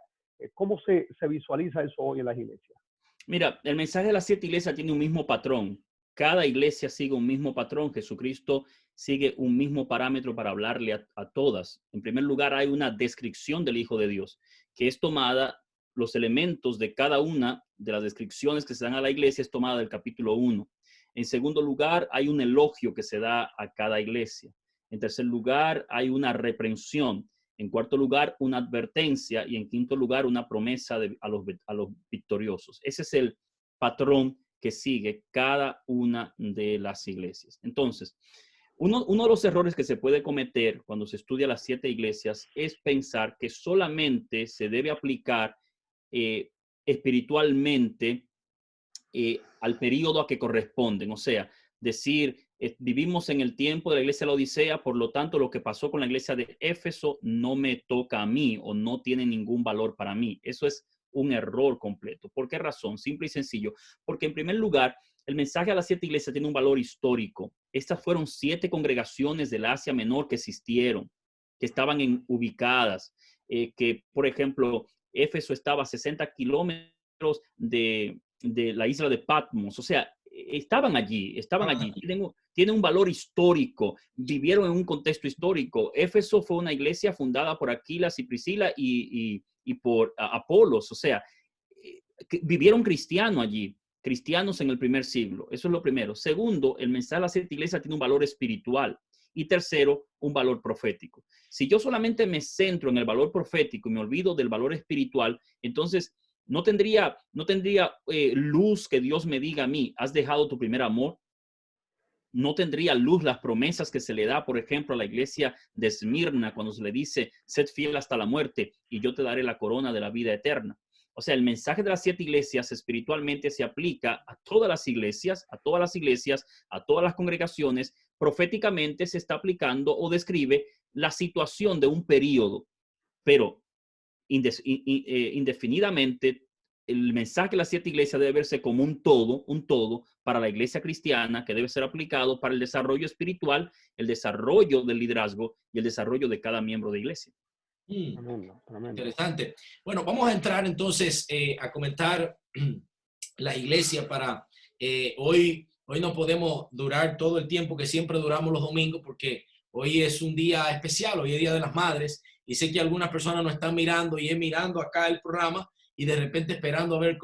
¿Cómo se visualiza eso hoy en las iglesias? Mira, el mensaje de las 7 iglesias tiene un mismo patrón. Cada iglesia sigue un mismo patrón. Jesucristo sigue un mismo parámetro para hablarle a todas. En primer lugar, hay una descripción del Hijo de Dios, que es tomada, los elementos de cada una de las descripciones que se dan a la iglesia es tomada del capítulo 1. En segundo lugar, hay un elogio que se da a cada iglesia. En tercer lugar, hay una reprensión. En cuarto lugar, una advertencia. Y en quinto lugar, una promesa a los victoriosos. Ese es el patrón que sigue cada una de las iglesias. Entonces, uno de los errores que se puede cometer cuando se estudia las 7 iglesias es pensar que solamente se debe aplicar espiritualmente al periodo a que corresponden. O sea, decir, vivimos en el tiempo de la iglesia de la Odisea, por lo tanto, lo que pasó con la iglesia de Éfeso no me toca a mí o no tiene ningún valor para mí. Eso es un error completo. ¿Por qué razón? Simple y sencillo. Porque en primer lugar, el mensaje a las 7 iglesias tiene un valor histórico. Estas fueron 7 congregaciones del Asia Menor que existieron, que estaban ubicadas. que, por ejemplo, Éfeso estaba a 60 kilómetros de la isla de Patmos. O sea, estaban allí. Tienen un valor histórico, vivieron en un contexto histórico. Éfeso fue una iglesia fundada por Aquilas y Priscila y por Apolos. O sea, vivieron cristianos en el primer siglo. Eso es lo primero. Segundo, el mensaje de la 7 iglesias tiene un valor espiritual. Y tercero, un valor profético. Si yo solamente me centro en el valor profético y me olvido del valor espiritual, entonces no tendría luz que Dios me diga a mí, ¿has dejado tu primer amor? No tendría luz las promesas que se le da, por ejemplo, a la iglesia de Esmirna, cuando se le dice, sed fiel hasta la muerte y yo te daré la corona de la vida eterna. O sea, el mensaje de las 7 iglesias espiritualmente se aplica a todas las iglesias, a todas las congregaciones. Proféticamente se está aplicando o describe la situación de un periodo, pero indefinidamente el mensaje de las 7 iglesias debe verse como un todo para la iglesia cristiana, que debe ser aplicado para el desarrollo espiritual, el desarrollo del liderazgo y el desarrollo de cada miembro de iglesia. Tremendo. Interesante. Bueno, vamos a entrar entonces a comentar la iglesia para hoy no podemos durar todo el tiempo que siempre duramos los domingos, porque hoy es un día especial, hoy es Día de las Madres, y sé que algunas personas nos están mirando y es mirando acá el programa y de repente esperando a ver,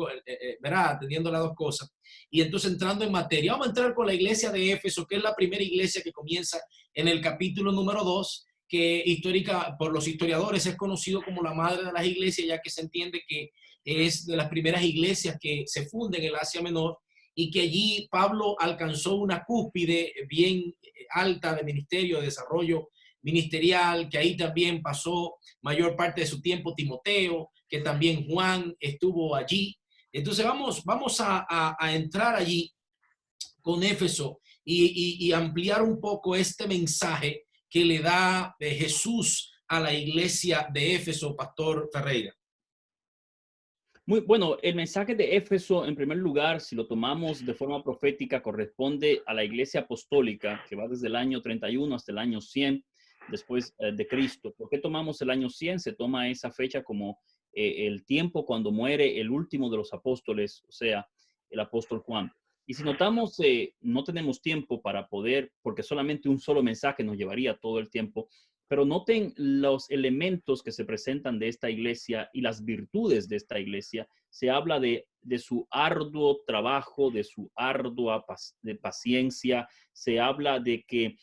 verá, atendiendo las dos cosas. Y entonces entrando en materia, vamos a entrar con la iglesia de Éfeso, que es la primera iglesia que comienza en el capítulo número 2, que histórica, por los historiadores es conocido como la madre de las iglesias, ya que se entiende que es de las primeras iglesias que se funden en el Asia Menor y que allí Pablo alcanzó una cúspide bien alta de ministerio, de desarrollo ministerial, que ahí también pasó mayor parte de su tiempo Timoteo, que también Juan estuvo allí. Entonces vamos a entrar allí con Éfeso y ampliar un poco este mensaje que le da Jesús a la iglesia de Éfeso, Pastor Ferreira. Muy bueno, el mensaje de Éfeso, en primer lugar, si lo tomamos de forma profética, corresponde a la iglesia apostólica que va desde el año 31 hasta el año 100 después de Cristo. ¿Por qué tomamos el año 100? Se toma esa fecha como el tiempo cuando muere el último de los apóstoles, o sea, el apóstol Juan. Y si notamos, no tenemos tiempo para poder, porque solamente un solo mensaje nos llevaría todo el tiempo, pero noten los elementos que se presentan de esta iglesia y las virtudes de esta iglesia. Se habla de su arduo trabajo, de su ardua paciencia. Se habla de que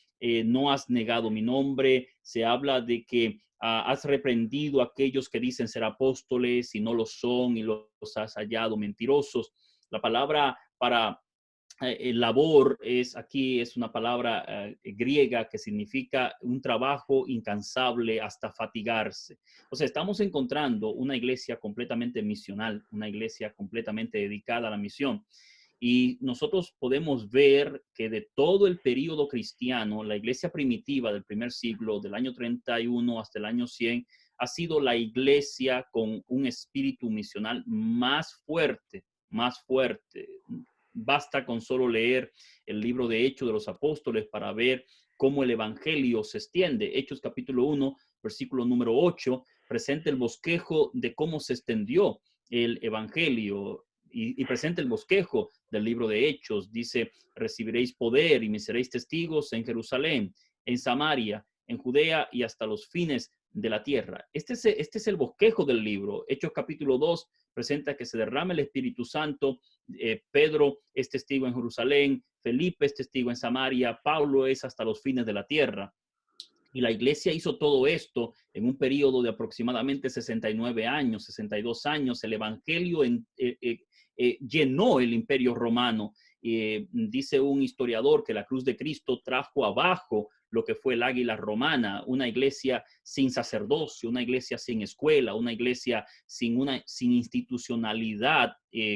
no has negado mi nombre. Se habla de que has reprendido a aquellos que dicen ser apóstoles y no lo son y los has hallado mentirosos. La palabra para labor es una palabra griega que significa un trabajo incansable hasta fatigarse. O sea, estamos encontrando una iglesia completamente misional, una iglesia completamente dedicada a la misión. Y nosotros podemos ver que de todo el periodo cristiano, la iglesia primitiva del primer siglo, del año 31 hasta el año 100, ha sido la iglesia con un espíritu misional más fuerte, más fuerte. Basta con solo leer el libro de Hechos de los Apóstoles para ver cómo el evangelio se extiende. Hechos capítulo 1, versículo número 8, presenta el bosquejo de cómo se extendió el evangelio y presenta el bosquejo del libro de Hechos. Dice, recibiréis poder y me seréis testigos en Jerusalén, en Samaria, en Judea y hasta los fines de la tierra. Este es el bosquejo del libro. Hechos capítulo 2 presenta que se derrama el Espíritu Santo. Pedro es testigo en Jerusalén, Felipe es testigo en Samaria, Pablo es hasta los fines de la tierra. Y la iglesia hizo todo esto en un periodo de aproximadamente 69 años, 62 años. El evangelio llenó el imperio romano. Dice un historiador que la cruz de Cristo trajo abajo lo que fue el águila romana, una iglesia sin sacerdocio, una iglesia sin escuela, una iglesia sin institucionalidad,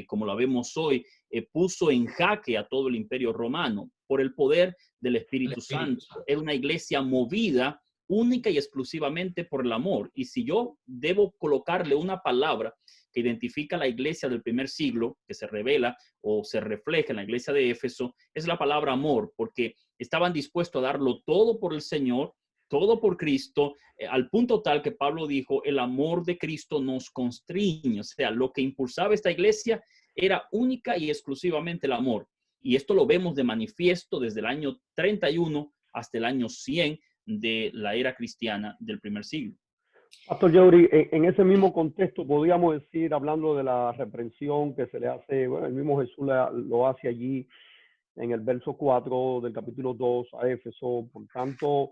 como la vemos hoy, puso en jaque a todo el imperio romano por el poder del Espíritu Santo. Era una iglesia movida única y exclusivamente por el amor. Y si yo debo colocarle una palabra que identifica la iglesia del primer siglo, que se revela o se refleja en la iglesia de Éfeso, es la palabra amor, porque estaban dispuestos a darlo todo por el Señor, todo por Cristo, al punto tal que Pablo dijo, el amor de Cristo nos constriñe. O sea, lo que impulsaba esta iglesia era única y exclusivamente el amor. Y esto lo vemos de manifiesto desde el año 31 hasta el año 100 de la era cristiana del primer siglo. Pastor Yeuri, en ese mismo contexto podríamos decir, hablando de la reprensión que se le hace, bueno, el mismo Jesús lo hace allí en el verso 4 del capítulo 2 a Éfeso, por tanto,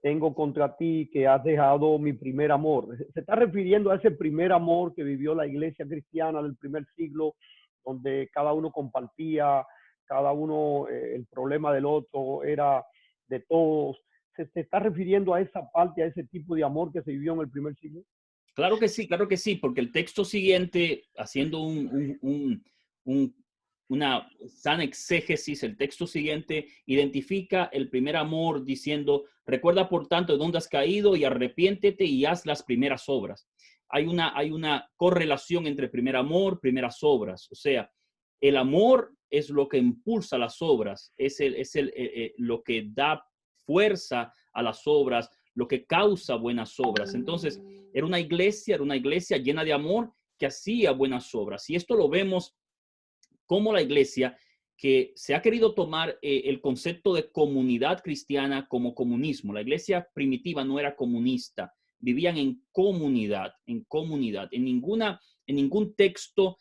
tengo contra ti que has dejado mi primer amor. Se está refiriendo a ese primer amor que vivió la iglesia cristiana del primer siglo, donde cada uno compartía, cada uno, el problema del otro era de todos. ¿Se está refiriendo a esa parte, a ese tipo de amor que se vivió en el primer siglo? Claro que sí, porque el texto siguiente, haciendo una sana exégesis, el texto siguiente identifica el primer amor diciendo, recuerda por tanto de dónde has caído y arrepiéntete y haz las primeras obras. Hay una correlación entre primer amor, primeras obras. O sea, el amor es lo que impulsa las obras, lo que da fuerza a las obras, lo que causa buenas obras. Entonces, era una iglesia llena de amor que hacía buenas obras. Y esto lo vemos como la iglesia que se ha querido tomar el concepto de comunidad cristiana como comunismo. La iglesia primitiva no era comunista, vivían en comunidad, en comunidad. En ningún texto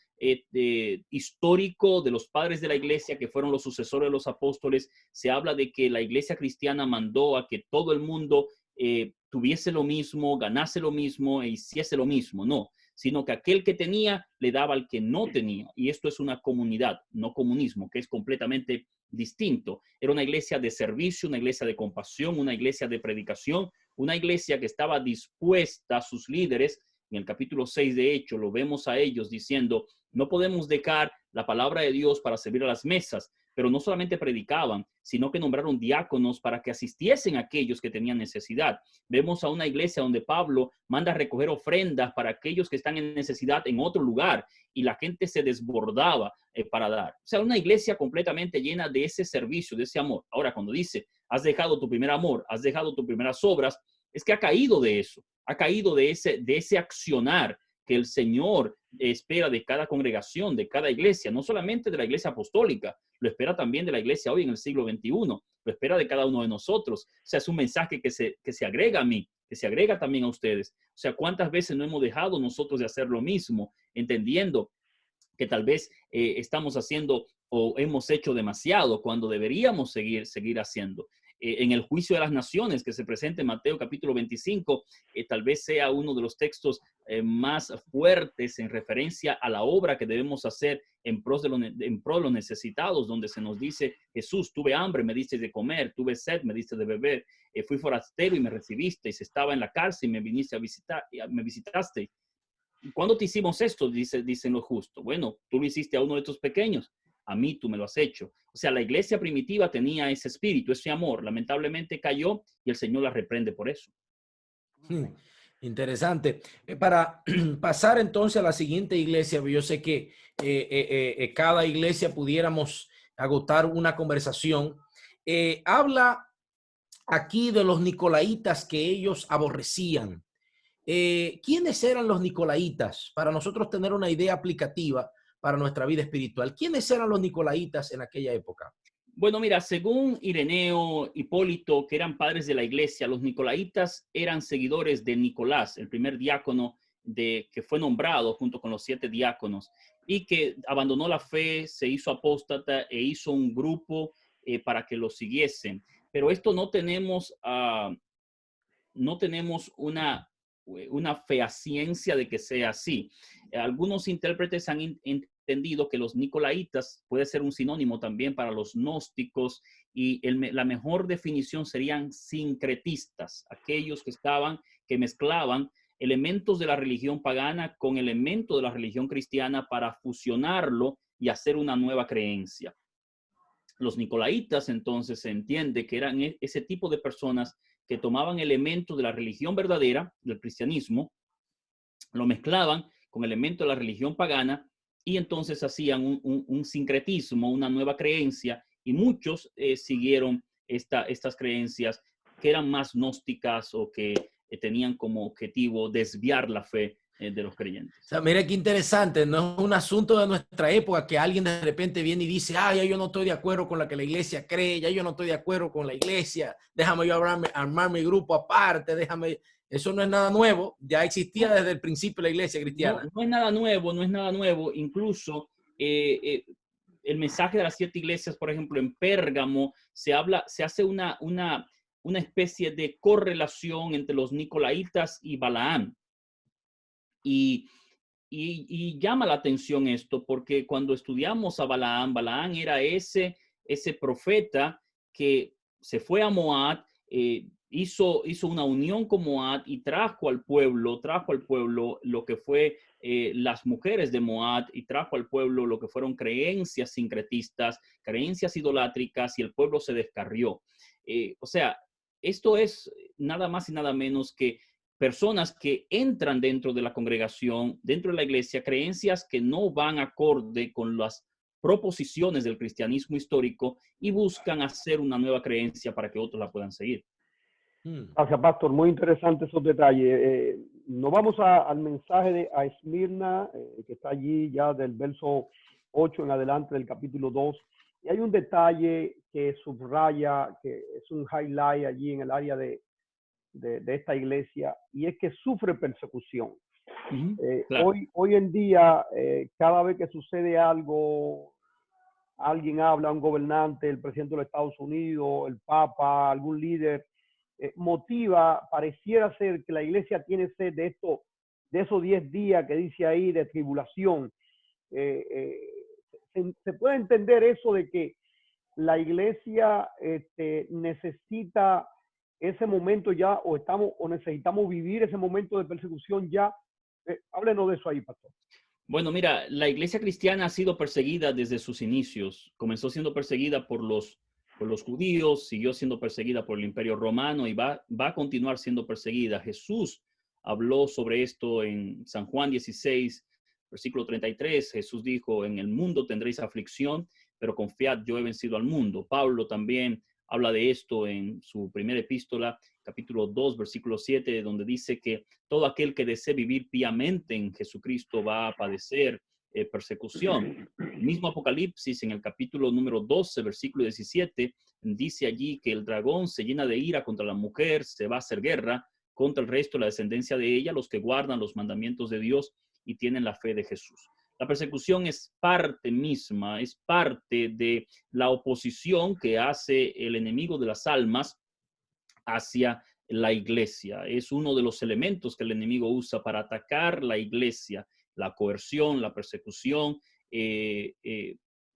histórico de los padres de la iglesia, que fueron los sucesores de los apóstoles, se habla de que la iglesia cristiana mandó a que todo el mundo tuviese lo mismo, ganase lo mismo e hiciese lo mismo. No, sino que aquel que tenía le daba al que no tenía. Y esto es una comunidad, no comunismo, que es completamente distinto. Era una iglesia de servicio, una iglesia de compasión, una iglesia de predicación, una iglesia que estaba dispuesta a sus líderes. En el capítulo 6 de Hechos lo vemos a ellos diciendo, no podemos dejar la palabra de Dios para servir a las mesas, pero no solamente predicaban, sino que nombraron diáconos para que asistiesen a aquellos que tenían necesidad. Vemos a una iglesia donde Pablo manda a recoger ofrendas para aquellos que están en necesidad en otro lugar y la gente se desbordaba para dar. O sea, una iglesia completamente llena de ese servicio, de ese amor. Ahora, cuando dice, has dejado tu primer amor, has dejado tus primeras obras, es que ha caído de eso, ha caído de ese accionar que el Señor espera de cada congregación, de cada iglesia, no solamente de la iglesia apostólica, lo espera también de la iglesia hoy en el siglo XXI, lo espera de cada uno de nosotros. O sea, es un mensaje que se agrega a mí, que se agrega también a ustedes. O sea, ¿cuántas veces no hemos dejado nosotros de hacer lo mismo, entendiendo que tal vez estamos haciendo o hemos hecho demasiado cuando deberíamos seguir haciendo? En el juicio de las naciones que se presenta en Mateo capítulo 25, tal vez sea uno de los textos más fuertes en referencia a la obra que debemos hacer en pro de los necesitados, donde se nos dice, Jesús, tuve hambre, me diste de comer, tuve sed, me diste de beber, fui forastero y me recibisteis, estaba en la cárcel y me viniste a visitar, me visitaste. ¿Cuándo te hicimos esto? Dicen los justos. Bueno, tú lo hiciste a uno de estos pequeños, a mí tú me lo has hecho. O sea, la iglesia primitiva tenía ese espíritu, ese amor. Lamentablemente cayó y el Señor la reprende por eso. Interesante. Para pasar entonces a la siguiente iglesia, yo sé que cada iglesia pudiéramos agotar una conversación. Habla aquí de los nicolaitas que ellos aborrecían. ¿Quiénes eran los nicolaitas? Para nosotros tener una idea aplicativa para nuestra vida espiritual. ¿Quiénes eran los nicolaitas en aquella época? Bueno, mira, según Ireneo, Hipólito, que eran padres de la iglesia, los nicolaitas eran seguidores de Nicolás, el primer diácono que fue nombrado junto con los 7 diáconos y que abandonó la fe, se hizo apóstata e hizo un grupo para que lo siguiesen. Pero esto no tenemos una fehaciencia de que sea así. Algunos intérpretes han entendido que los nicolaitas puede ser un sinónimo también para los gnósticos y la mejor definición serían sincretistas, aquellos que mezclaban elementos de la religión pagana con elementos de la religión cristiana para fusionarlo y hacer una nueva creencia. Los nicolaitas entonces se entiende que eran ese tipo de personas que tomaban elementos de la religión verdadera, del cristianismo, lo mezclaban con elementos de la religión pagana y entonces hacían un sincretismo, una nueva creencia y muchos siguieron estas creencias que eran más gnósticas o que tenían como objetivo desviar la fe de los creyentes. O sea, mira qué interesante, no es un asunto de nuestra época que alguien de repente viene y dice, ah, ya yo no estoy de acuerdo con lo que la iglesia cree, ya yo no estoy de acuerdo con la iglesia, déjame yo armar mi grupo aparte, déjame... Eso no es nada nuevo, ya existía desde el principio la iglesia cristiana. No es nada nuevo, no es nada nuevo. Incluso el mensaje de las 7 iglesias, por ejemplo, en Pérgamo, se hace una especie de correlación entre los nicolaitas y Balaam. Y llama la atención esto, porque cuando estudiamos a Balaam, Balaam era ese profeta que se fue a Moab, hizo una unión con Moab y trajo al pueblo lo que fue las mujeres de Moab, y trajo al pueblo lo que fueron creencias sincretistas, creencias idolátricas, y el pueblo se descarrió. O sea, esto es nada más y nada menos que personas que entran dentro de la congregación, dentro de la iglesia, creencias que no van acorde con las proposiciones del cristianismo histórico y buscan hacer una nueva creencia para que otros la puedan seguir. Gracias, Pastor. Muy interesante esos detalles. Nos vamos al mensaje a Esmirna, que está allí ya del verso 8 en adelante del capítulo 2. Y hay un detalle que subraya, que es un highlight allí en el área de esta iglesia, y es que sufre persecución. Claro. Hoy en día, cada vez que sucede algo, alguien habla, un gobernante, el presidente de los Estados Unidos, el Papa, algún líder, pareciera ser que la iglesia tiene sed de esos 10 días que dice ahí de tribulación. Se puede entender eso de que la iglesia necesita ese momento ya, o necesitamos vivir ese momento de persecución ya. Háblenos de eso ahí, pastor. Bueno, mira, la iglesia cristiana ha sido perseguida desde sus inicios. Comenzó siendo perseguida por los judíos, siguió siendo perseguida por el Imperio Romano y va a continuar siendo perseguida. Jesús habló sobre esto en San Juan 16, versículo 33. Jesús dijo, en el mundo tendréis aflicción, pero confiad, yo he vencido al mundo. Pablo también habla de esto en su primera epístola, capítulo 2, versículo 7, donde dice que todo aquel que desee vivir piamente en Jesucristo va a padecer persecución. El mismo Apocalipsis, en el capítulo número 12, versículo 17, dice allí que el dragón se llena de ira contra la mujer, se va a hacer guerra contra el resto de la descendencia de ella, los que guardan los mandamientos de Dios y tienen la fe de Jesús. La persecución es parte misma, es parte de la oposición que hace el enemigo de las almas hacia la iglesia. Es uno de los elementos que el enemigo usa para atacar la iglesia, la coerción, la persecución,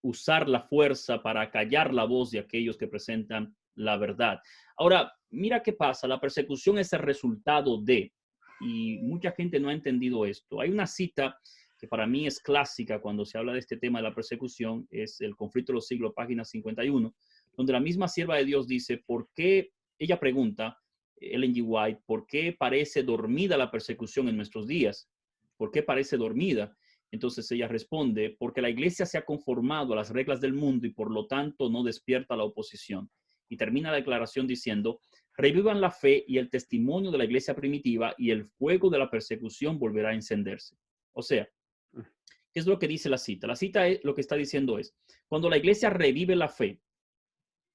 usar la fuerza para callar la voz de aquellos que presentan la verdad. Ahora, mira qué pasa, la persecución es el resultado de, y mucha gente no ha entendido esto. Hay una cita que para mí es clásica cuando se habla de este tema de la persecución, es el Conflicto de los Siglos, página 51, donde la misma sierva de Dios dice, ¿por qué? Ella pregunta, Ellen G. White, ¿por qué parece dormida la persecución en nuestros días? ¿Por qué parece dormida? Entonces ella responde, porque la iglesia se ha conformado a las reglas del mundo y por lo tanto no despierta la oposición. Y termina la declaración diciendo, revivan la fe y el testimonio de la iglesia primitiva y el fuego de la persecución volverá a encenderse. O sea, ¿qué es lo que dice la cita? La cita lo que está diciendo es, cuando la iglesia revive la fe,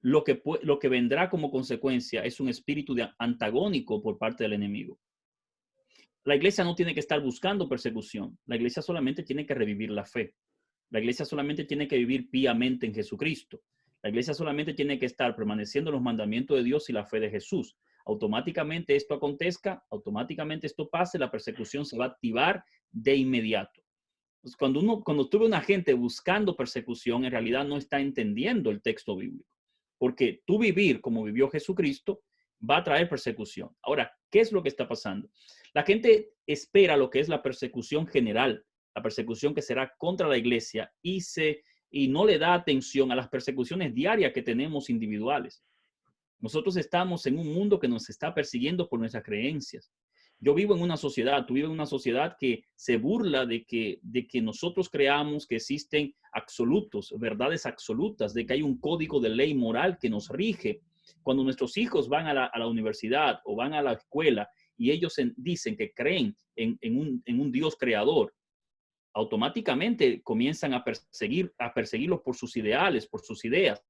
lo que vendrá como consecuencia es un espíritu antagónico por parte del enemigo. La iglesia no tiene que estar buscando persecución. La iglesia solamente tiene que revivir la fe. La iglesia solamente tiene que vivir piamente en Jesucristo. La iglesia solamente tiene que estar permaneciendo en los mandamientos de Dios y la fe de Jesús. Automáticamente esto acontezca, automáticamente esto pase, la persecución se va a activar de inmediato. Pues cuando tú ves una gente buscando persecución, en realidad no está entendiendo el texto bíblico. Porque tú vivir como vivió Jesucristo va a traer persecución. Ahora, ¿qué es lo que está pasando? La gente espera lo que es la persecución general, la persecución que será contra la iglesia y no le da atención a las persecuciones diarias que tenemos individuales. Nosotros estamos en un mundo que nos está persiguiendo por nuestras creencias. Yo vivo en una sociedad, tú vives en una sociedad que se burla de que nosotros creamos que existen absolutos, verdades absolutas, de que hay un código de ley moral que nos rige. Cuando nuestros hijos van a la universidad o van a la escuela y ellos dicen que creen en un Dios creador, automáticamente comienzan a perseguirlos por sus ideales, por sus ideas.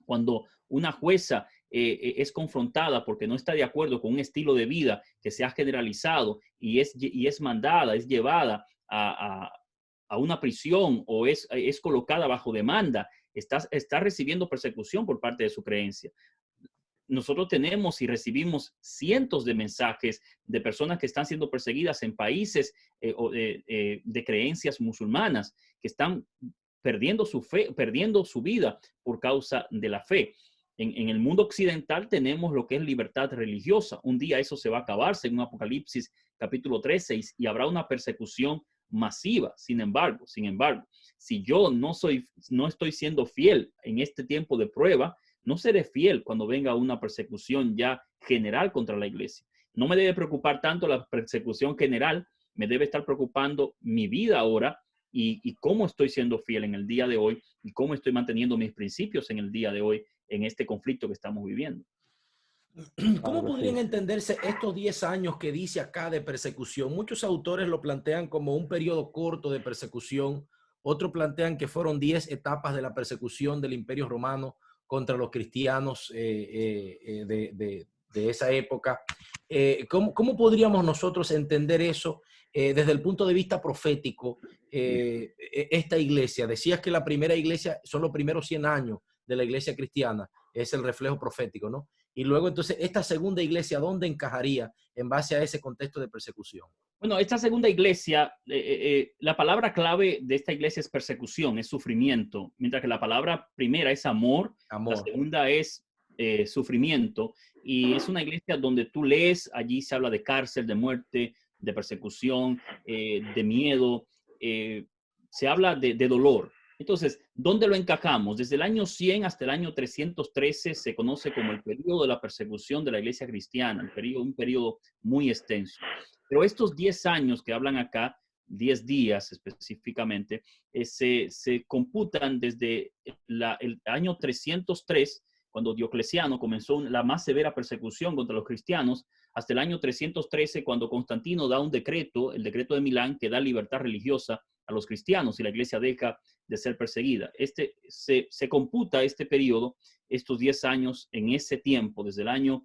Cuando una jueza es confrontada porque no está de acuerdo con un estilo de vida que se ha generalizado y es mandada, es llevada a una prisión o es colocada bajo demanda, está recibiendo persecución por parte de su creencia. Nosotros tenemos y recibimos cientos de mensajes de personas que están siendo perseguidas en países de creencias musulmanas, que están perdiendo su fe, perdiendo su vida por causa de la fe. En el mundo occidental tenemos lo que es libertad religiosa. Un día eso se va a acabar, según Apocalipsis capítulo 13, y habrá una persecución masiva. Sin embargo, si yo no estoy siendo fiel en este tiempo de prueba, no seré fiel cuando venga una persecución ya general contra la iglesia. No me debe preocupar tanto la persecución general, me debe estar preocupando mi vida ahora y cómo estoy siendo fiel en el día de hoy y cómo estoy manteniendo mis principios en el día de hoy en este conflicto que estamos viviendo. ¿Cómo podrían entenderse estos 10 años que dice acá de persecución? Muchos autores lo plantean como un periodo corto de persecución, otros plantean que fueron 10 etapas de la persecución del Imperio Romano contra los cristianos de esa época. ¿Cómo podríamos nosotros entender eso desde el punto de vista profético? Esta iglesia, decías que la primera iglesia son los primeros 100 años de la iglesia cristiana, es el reflejo profético, ¿no? Y luego entonces esta segunda iglesia, ¿dónde encajaría en base a ese contexto de persecución? Bueno, esta segunda iglesia, la palabra clave de esta iglesia es persecución, es sufrimiento, mientras que la palabra primera es amor. La segunda es sufrimiento, y es una iglesia donde tú lees, allí se habla de cárcel, de muerte, de persecución, de miedo, se habla de dolor. Entonces, ¿dónde lo encajamos? Desde el año 100 hasta el año 313 se conoce como el periodo de la persecución de la iglesia cristiana, un periodo muy extenso. Pero estos 10 años que hablan acá, 10 días específicamente, se computan desde el año 303, cuando Diocleciano comenzó la más severa persecución contra los cristianos, hasta el año 313, cuando Constantino da un decreto, el decreto de Milán, que da libertad religiosa a los cristianos y la iglesia deja de ser perseguida. Se computa este periodo, estos 10 años, en ese tiempo, desde el año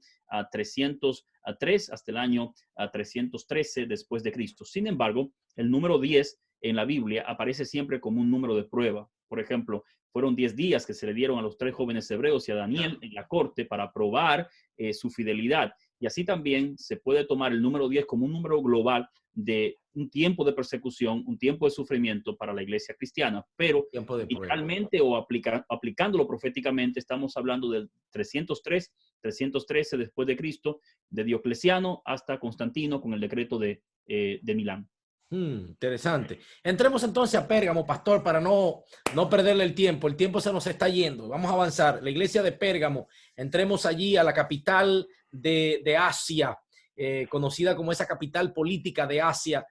303 hasta el año 313 después de Cristo. Sin embargo, el número 10 en la Biblia aparece siempre como un número de prueba. Por ejemplo, fueron 10 días que se le dieron a los 3 jóvenes hebreos y a Daniel en la corte para probar su fidelidad. Y así también se puede tomar el número 10 como un número global de un tiempo de persecución, un tiempo de sufrimiento para la iglesia cristiana. Pero literalmente o aplicándolo proféticamente, estamos hablando del 303, 313 después de Cristo, de Diocleciano hasta Constantino con el decreto de Milán. Interesante. Entremos entonces a Pérgamo, pastor, para no perderle el tiempo. El tiempo se nos está yendo. Vamos a avanzar. La iglesia de Pérgamo. Entremos allí a la capital de Asia, conocida como esa capital política de Asia,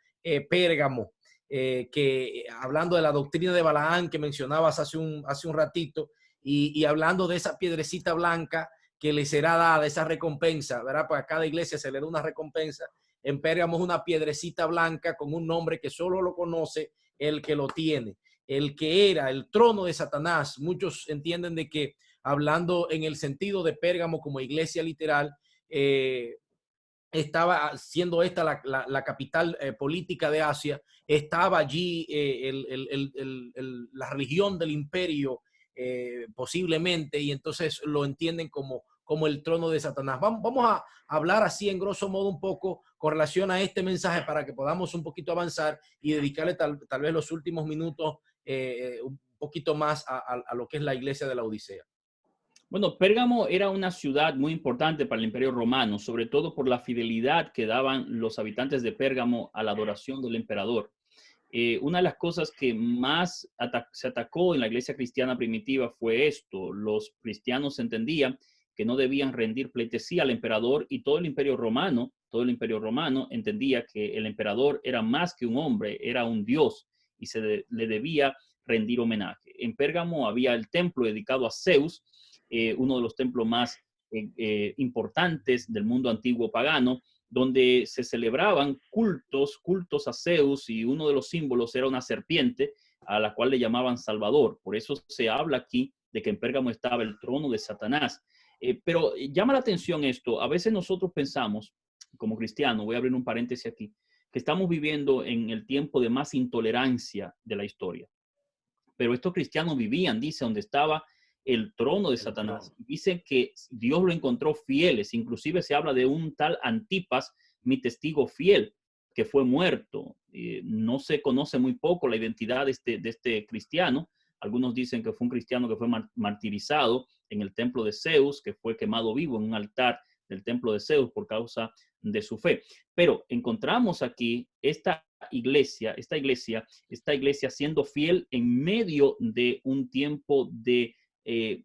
Pérgamo, que hablando de la doctrina de Balaán que mencionabas hace un ratito, y hablando de esa piedrecita blanca que le será dada, esa recompensa, ¿verdad? Para cada iglesia se le da una recompensa. En Pérgamo es una piedrecita blanca con un nombre que solo lo conoce el que lo tiene, el que era el trono de Satanás. Muchos entienden de que, hablando en el sentido de Pérgamo como iglesia literal, estaba siendo esta la capital política de Asia, estaba allí la religión del imperio posiblemente, y entonces lo entienden como el trono de Satanás. Vamos a hablar así en grosso modo un poco con relación a este mensaje para que podamos un poquito avanzar y dedicarle tal vez los últimos minutos un poquito más a lo que es la iglesia de la Odisea. Bueno, Pérgamo era una ciudad muy importante para el Imperio Romano, sobre todo por la fidelidad que daban los habitantes de Pérgamo a la adoración del emperador. Una de las cosas que más se atacó en la iglesia cristiana primitiva fue esto. Los cristianos entendían que no debían rendir pleitesía al emperador, y todo el imperio romano entendía que el emperador era más que un hombre, era un dios, y le debía rendir homenaje. En Pérgamo había el templo dedicado a Zeus, uno de los templos más importantes del mundo antiguo pagano, donde se celebraban cultos a Zeus, y uno de los símbolos era una serpiente a la cual le llamaban Salvador. Por eso se habla aquí de que en Pérgamo estaba el trono de Satanás. Pero llama la atención esto. A veces nosotros pensamos, como cristianos, voy a abrir un paréntesis aquí, que estamos viviendo en el tiempo de más intolerancia de la historia. Pero estos cristianos vivían, dice, donde estaba el trono de Satanás. Dicen que Dios lo encontró fieles. Inclusive se habla de un tal Antipas, mi testigo fiel, que fue muerto. No se conoce muy poco la identidad de este cristiano. Algunos dicen que fue un cristiano que fue martirizado en el templo de Zeus, que fue quemado vivo en un altar del templo de Zeus por causa de su fe. Pero encontramos aquí esta iglesia siendo fiel en medio de un tiempo de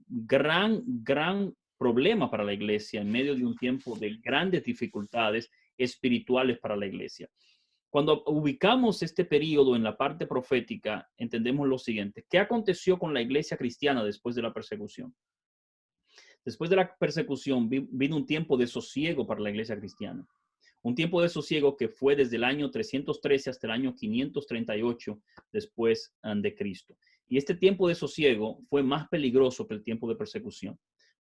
gran problema para la iglesia, en medio de un tiempo de grandes dificultades espirituales para la iglesia. Cuando ubicamos este periodo en la parte profética, entendemos lo siguiente. ¿Qué aconteció con la iglesia cristiana después de la persecución? Después de la persecución vino un tiempo de sosiego para la iglesia cristiana. Un tiempo de sosiego que fue desde el año 313 hasta el año 538 después de Cristo. Y este tiempo de sosiego fue más peligroso que el tiempo de persecución.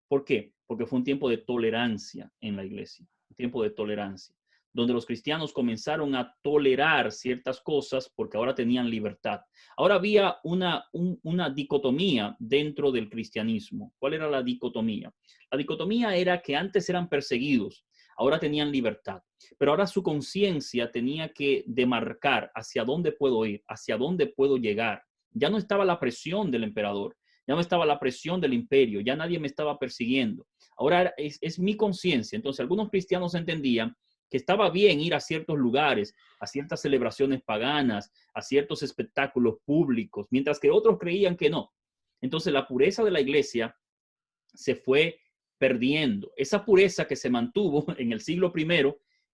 ¿Por qué? Porque fue un tiempo de tolerancia en la iglesia, un tiempo de tolerancia, donde los cristianos comenzaron a tolerar ciertas cosas porque ahora tenían libertad. Ahora había una dicotomía dentro del cristianismo. ¿Cuál era la dicotomía? La dicotomía era que antes eran perseguidos, ahora tenían libertad, pero ahora su conciencia tenía que demarcar hacia dónde puedo ir, hacia dónde puedo llegar. Ya no estaba la presión del emperador, ya no estaba la presión del imperio, ya nadie me estaba persiguiendo. Ahora es mi conciencia. Entonces algunos cristianos entendían que estaba bien ir a ciertos lugares, a ciertas celebraciones paganas, a ciertos espectáculos públicos, mientras que otros creían que no. Entonces la pureza de la iglesia se fue perdiendo. Esa pureza que se mantuvo en el siglo I,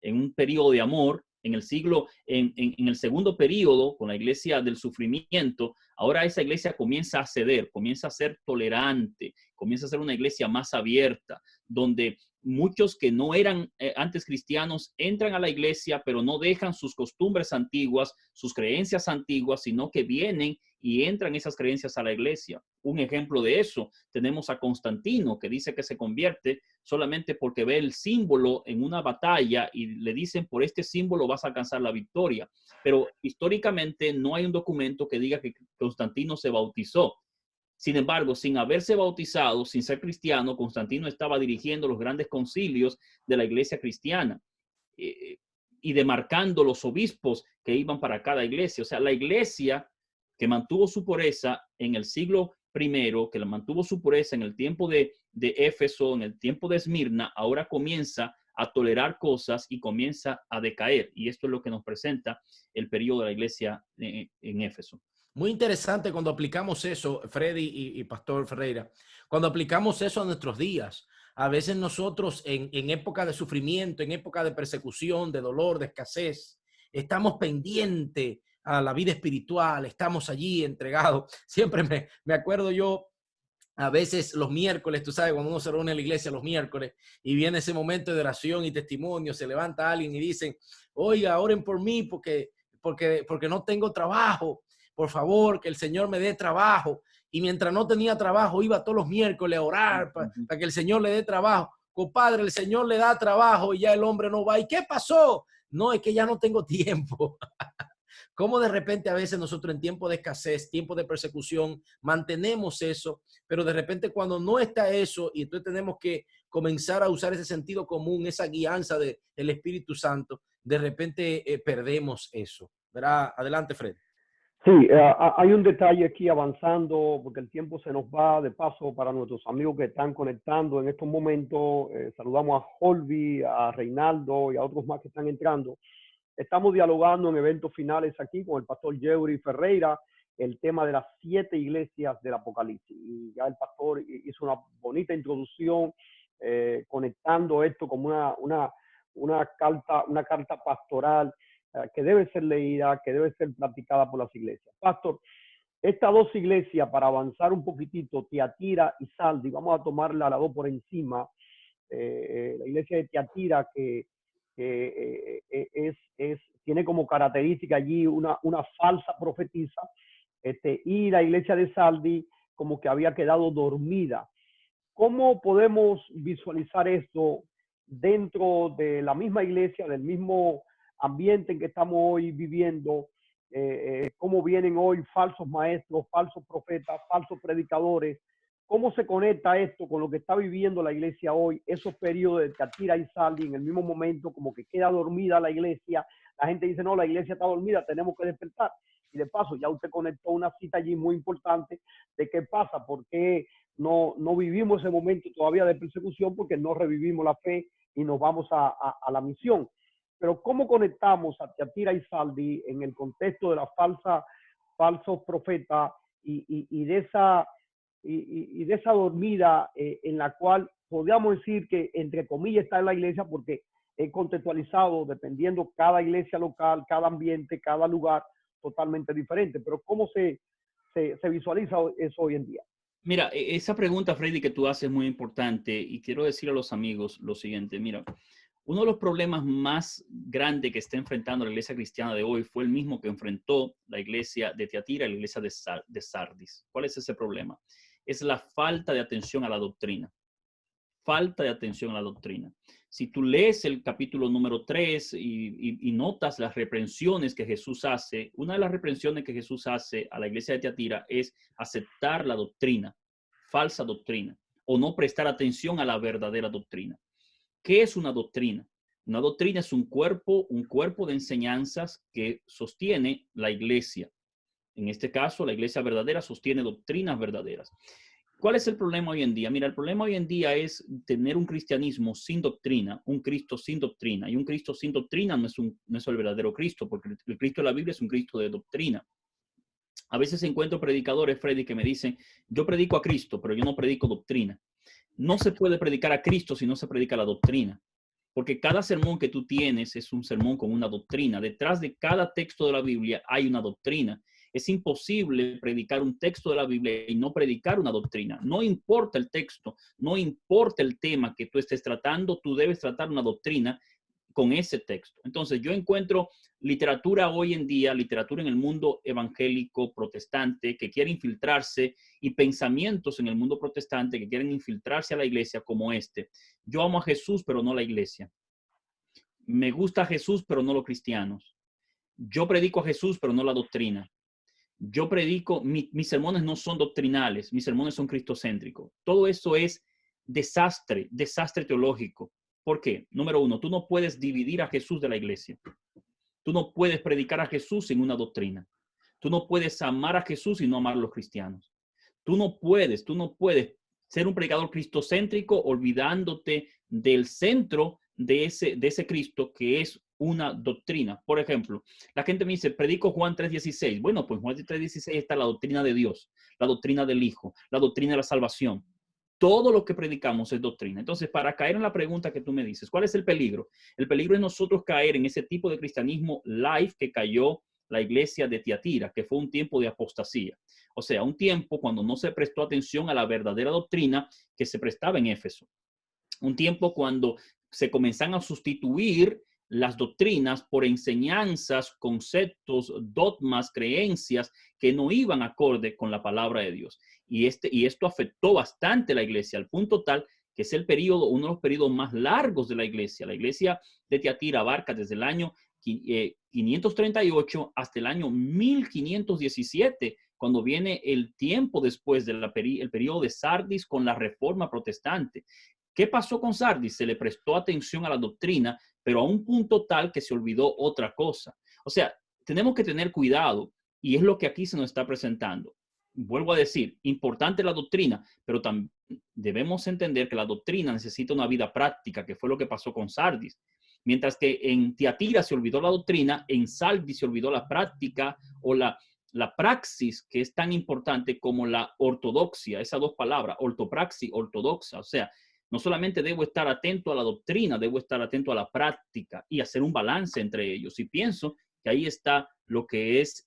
en un periodo de amor, en el segundo periodo, con la iglesia del sufrimiento, ahora esa iglesia comienza a ceder, comienza a ser tolerante, comienza a ser una iglesia más abierta, donde muchos que no eran antes cristianos entran a la iglesia, pero no dejan sus costumbres antiguas, sus creencias antiguas, sino que vienen y entran esas creencias a la iglesia. Un ejemplo de eso, tenemos a Constantino, que dice que se convierte solamente porque ve el símbolo en una batalla y le dicen, por este símbolo vas a alcanzar la victoria. Pero históricamente no hay un documento que diga que Constantino se bautizó. Sin embargo, sin haberse bautizado, sin ser cristiano, Constantino estaba dirigiendo los grandes concilios de la iglesia cristiana y demarcando los obispos que iban para cada iglesia. O sea, la iglesia que mantuvo su pureza en el siglo I, que la mantuvo su pureza en el tiempo de Éfeso, en el tiempo de Esmirna, ahora comienza a tolerar cosas y comienza a decaer. Y esto es lo que nos presenta el periodo de la iglesia en Éfeso. Muy interesante cuando aplicamos eso, Freddy y Pastor Ferreira, cuando aplicamos eso a nuestros días. A veces nosotros en época de sufrimiento, en época de persecución, de dolor, de escasez, estamos pendientes a la vida espiritual, estamos allí entregados. Siempre me acuerdo yo, a veces los miércoles, tú sabes, cuando uno se reúne en la iglesia los miércoles y viene ese momento de oración y testimonio, se levanta alguien y dicen, oiga, oren por mí porque no tengo trabajo. Por favor, que el Señor me dé trabajo. Y mientras no tenía trabajo, iba todos los miércoles a orar para que el Señor le dé trabajo. Compadre, el Señor le da trabajo y ya el hombre no va. ¿Y qué pasó? No, es que ya no tengo tiempo. Cómo de repente a veces nosotros en tiempo de escasez, tiempo de persecución, mantenemos eso, pero de repente cuando no está eso, y entonces tenemos que comenzar a usar ese sentido común, esa guianza del Espíritu Santo, de repente perdemos eso. ¿Verdad? Adelante, Fred. Sí, hay un detalle aquí avanzando, porque el tiempo se nos va. De paso, para nuestros amigos que están conectando en estos momentos, saludamos a Holby, a Reinaldo y a otros más que están entrando. Estamos dialogando en eventos finales aquí con el pastor Yeuri Ferreira, el tema de las 7 iglesias del Apocalipsis. Y ya el pastor hizo una bonita introducción, conectando esto como una carta pastoral que debe ser leída, que debe ser practicada por las iglesias. Pastor, estas 2 iglesias, para avanzar un poquitito, Tiatira y Sardi, vamos a tomarla las 2 por encima. la iglesia de Tiatira, que tiene como característica allí una falsa profetisa, y la iglesia de Sardis como que había quedado dormida. ¿Cómo podemos visualizar esto dentro de la misma iglesia, del mismo ambiente en que estamos hoy viviendo? ¿Cómo vienen hoy falsos maestros, falsos profetas, falsos predicadores? ¿Cómo se conecta esto con lo que está viviendo la iglesia hoy? Esos periodos de Tiatira y Sardis, en el mismo momento, como que queda dormida la iglesia. La gente dice, no, la iglesia está dormida, tenemos que despertar. Y de paso, ya usted conectó una cita allí muy importante de qué pasa, por qué no vivimos ese momento todavía de persecución, porque no revivimos la fe y nos vamos a la misión. Pero ¿cómo conectamos a Tiatira y Sardis en el contexto de la falsos profetas y de esa dormida en la cual podríamos decir que, entre comillas, está en la iglesia, porque es contextualizado dependiendo cada iglesia local, cada ambiente, cada lugar, totalmente diferente? Pero ¿cómo se visualiza eso hoy en día? Mira, esa pregunta, Freddy, que tú haces es muy importante y quiero decir a los amigos lo siguiente. Mira, uno de los problemas más grandes que está enfrentando la iglesia cristiana de hoy fue el mismo que enfrentó la iglesia de Tiatira y la iglesia de Sardis. ¿Cuál es ese problema? Es la falta de atención a la doctrina. Falta de atención a la doctrina. Si tú lees el capítulo número 3 y notas las reprensiones que Jesús hace, una de las reprensiones que Jesús hace a la iglesia de Tiatira es aceptar la doctrina, falsa doctrina, o no prestar atención a la verdadera doctrina. ¿Qué es una doctrina? Una doctrina es un cuerpo de enseñanzas que sostiene la iglesia. En este caso, la iglesia verdadera sostiene doctrinas verdaderas. ¿Cuál es el problema hoy en día? Mira, el problema hoy en día es tener un cristianismo sin doctrina, un Cristo sin doctrina. Y un Cristo sin doctrina no es el verdadero Cristo, porque el Cristo de la Biblia es un Cristo de doctrina. A veces encuentro predicadores, Freddy, que me dicen, yo predico a Cristo, pero yo no predico doctrina. No se puede predicar a Cristo si no se predica la doctrina, porque cada sermón que tú tienes es un sermón con una doctrina. Detrás de cada texto de la Biblia hay una doctrina. Es imposible predicar un texto de la Biblia y no predicar una doctrina. No importa el texto, no importa el tema que tú estés tratando, tú debes tratar una doctrina con ese texto. Entonces, yo encuentro literatura hoy en día, literatura en el mundo evangélico protestante que quiere infiltrarse y pensamientos en el mundo protestante que quieren infiltrarse a la iglesia como este. Yo amo a Jesús, pero no la iglesia. Me gusta Jesús, pero no los cristianos. Yo predico a Jesús, pero no la doctrina. Yo predico, mis sermones no son doctrinales, mis sermones son cristocéntricos. Todo eso es desastre teológico. ¿Por qué? Número uno, tú no puedes dividir a Jesús de la iglesia. Tú no puedes predicar a Jesús sin una doctrina. Tú no puedes amar a Jesús y no amar a los cristianos. Tú no puedes ser un predicador cristocéntrico olvidándote del centro de ese Cristo que es una doctrina. Por ejemplo, la gente me dice, predico Juan 3:16. Bueno, pues Juan 3:16 está la doctrina de Dios, la doctrina del Hijo, la doctrina de la salvación. Todo lo que predicamos es doctrina. Entonces, para caer en la pregunta que tú me dices, ¿cuál es el peligro? El peligro es nosotros caer en ese tipo de cristianismo light que cayó la iglesia de Tiatira, que fue un tiempo de apostasía. O sea, un tiempo cuando no se prestó atención a la verdadera doctrina que se prestaba en Éfeso. Un tiempo cuando se comenzan a sustituir las doctrinas por enseñanzas, conceptos, dogmas, creencias que no iban acorde con la palabra de Dios. Y esto afectó bastante a la iglesia, al punto tal que es uno de los periodos más largos de la iglesia. La iglesia de Tiatira abarca desde el año 538 hasta el año 1517, cuando viene el tiempo después del periodo de Sardis con la reforma protestante. ¿Qué pasó con Sardis? Se le prestó atención a la doctrina, pero a un punto tal que se olvidó otra cosa. O sea, tenemos que tener cuidado y es lo que aquí se nos está presentando. Vuelvo a decir, importante la doctrina, pero también debemos entender que la doctrina necesita una vida práctica, que fue lo que pasó con Sardis. Mientras que en Tiatira se olvidó la doctrina, en Sardis se olvidó la práctica o la praxis, que es tan importante como la ortodoxia. Esas dos palabras, ortopraxis, ortodoxa. O sea, no solamente debo estar atento a la doctrina, debo estar atento a la práctica y hacer un balance entre ellos. Y pienso que ahí está lo que es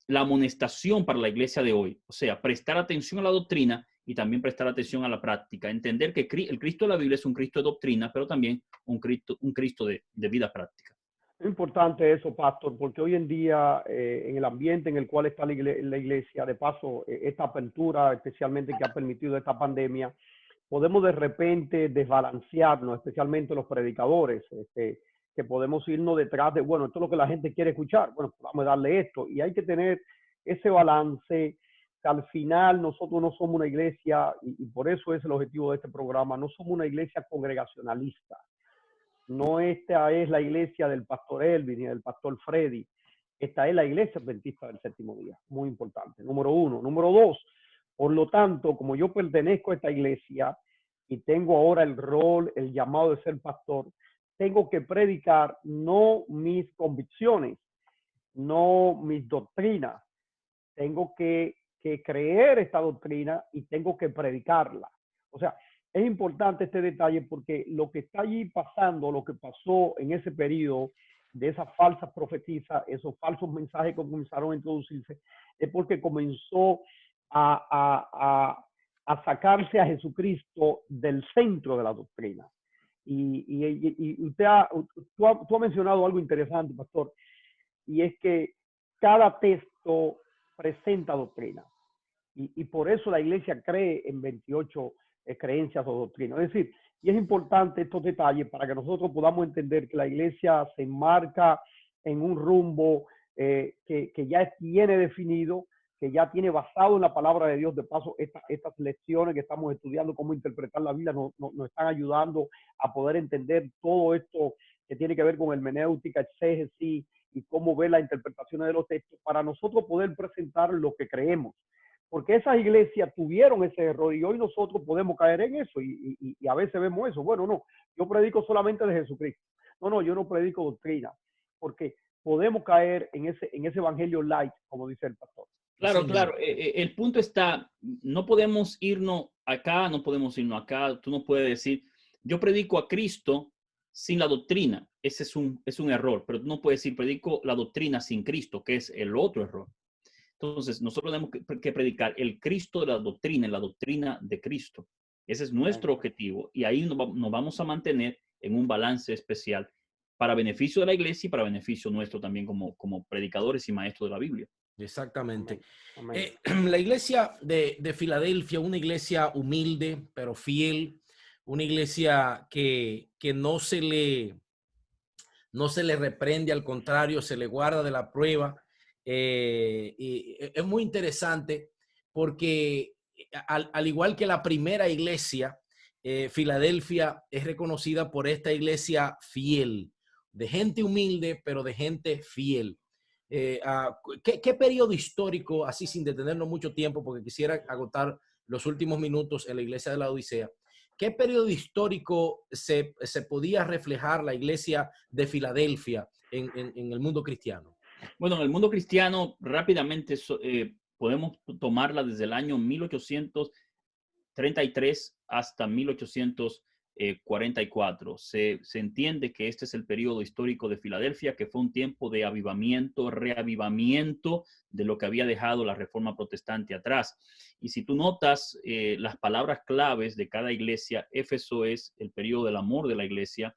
la amonestación para la iglesia de hoy. O sea, prestar atención a la doctrina y también prestar atención a la práctica. Entender que el Cristo de la Biblia es un Cristo de doctrina, pero también un Cristo de vida práctica. Es importante eso, pastor, porque hoy en día, en el ambiente en el cual está la iglesia, de paso, esta apertura, especialmente que ha permitido esta pandemia, podemos de repente desbalancearnos, especialmente los predicadores, que podemos irnos detrás de, bueno, esto es lo que la gente quiere escuchar, bueno, pues vamos a darle esto, y hay que tener ese balance. Al final nosotros no somos una iglesia, y por eso es el objetivo de este programa, no somos una iglesia congregacionalista. No esta es la iglesia del pastor Elvin ni del pastor Freddy. Esta es la iglesia adventista del séptimo día. Muy importante. Número uno. Número dos, por lo tanto, como yo pertenezco a esta iglesia y tengo ahora el rol, el llamado de ser pastor, tengo que predicar no mis convicciones, no mis doctrinas. Tengo que creer esta doctrina y tengo que predicarla. O sea, es importante este detalle porque lo que está allí pasando, lo que pasó en ese periodo de esas falsas profetizas, esos falsos mensajes que comenzaron a introducirse, es porque comenzó a sacarse a Jesucristo del centro de la doctrina. Y tú has mencionado algo interesante, pastor, y es que cada texto presenta doctrina. Y por eso la iglesia cree en 28 creencias o doctrinas. Es decir, y es importante estos detalles para que nosotros podamos entender que la iglesia se enmarca en un rumbo que ya tiene definido, que ya tiene basado en la palabra de Dios. De paso, estas lecciones que estamos estudiando, cómo interpretar la Biblia, nos están ayudando a poder entender todo esto que tiene que ver con hermenéutica, exégesis y cómo ver las interpretaciones de los textos para nosotros poder presentar lo que creemos. Porque esas iglesias tuvieron ese error y hoy nosotros podemos caer en eso y a veces vemos eso. Bueno, no, yo predico solamente de Jesucristo. No, yo no predico doctrina, porque podemos caer en ese evangelio light, como dice el pastor. Claro, sí, claro. El punto está, no podemos irnos acá, no podemos irnos acá. Tú no puedes decir, yo predico a Cristo sin la doctrina. Ese es un error, pero tú no puedes decir, predico la doctrina sin Cristo, que es el otro error. Entonces, nosotros tenemos que predicar el Cristo de la doctrina de Cristo. Ese es nuestro objetivo y ahí nos vamos a mantener en un balance especial para beneficio de la iglesia y para beneficio nuestro también como predicadores y maestros de la Biblia. Exactamente. La iglesia de Filadelfia, una iglesia humilde, pero fiel, una iglesia que no se le reprende, al contrario, se le guarda de la prueba. Y es muy interesante porque al igual que la primera iglesia, Filadelfia es reconocida por esta iglesia fiel, de gente humilde, pero de gente fiel. ¿Qué periodo histórico, así sin detenernos mucho tiempo, porque quisiera agotar los últimos minutos en la iglesia de la Odisea, qué periodo histórico se podía reflejar la iglesia de Filadelfia en el mundo cristiano? Bueno, en el mundo cristiano rápidamente podemos tomarla desde el año 1833 hasta 1844. Se entiende que este es el periodo histórico de Filadelfia, que fue un tiempo de avivamiento, reavivamiento de lo que había dejado la Reforma Protestante atrás. Y si tú notas las palabras claves de cada iglesia, Éfeso es el periodo del amor de la iglesia,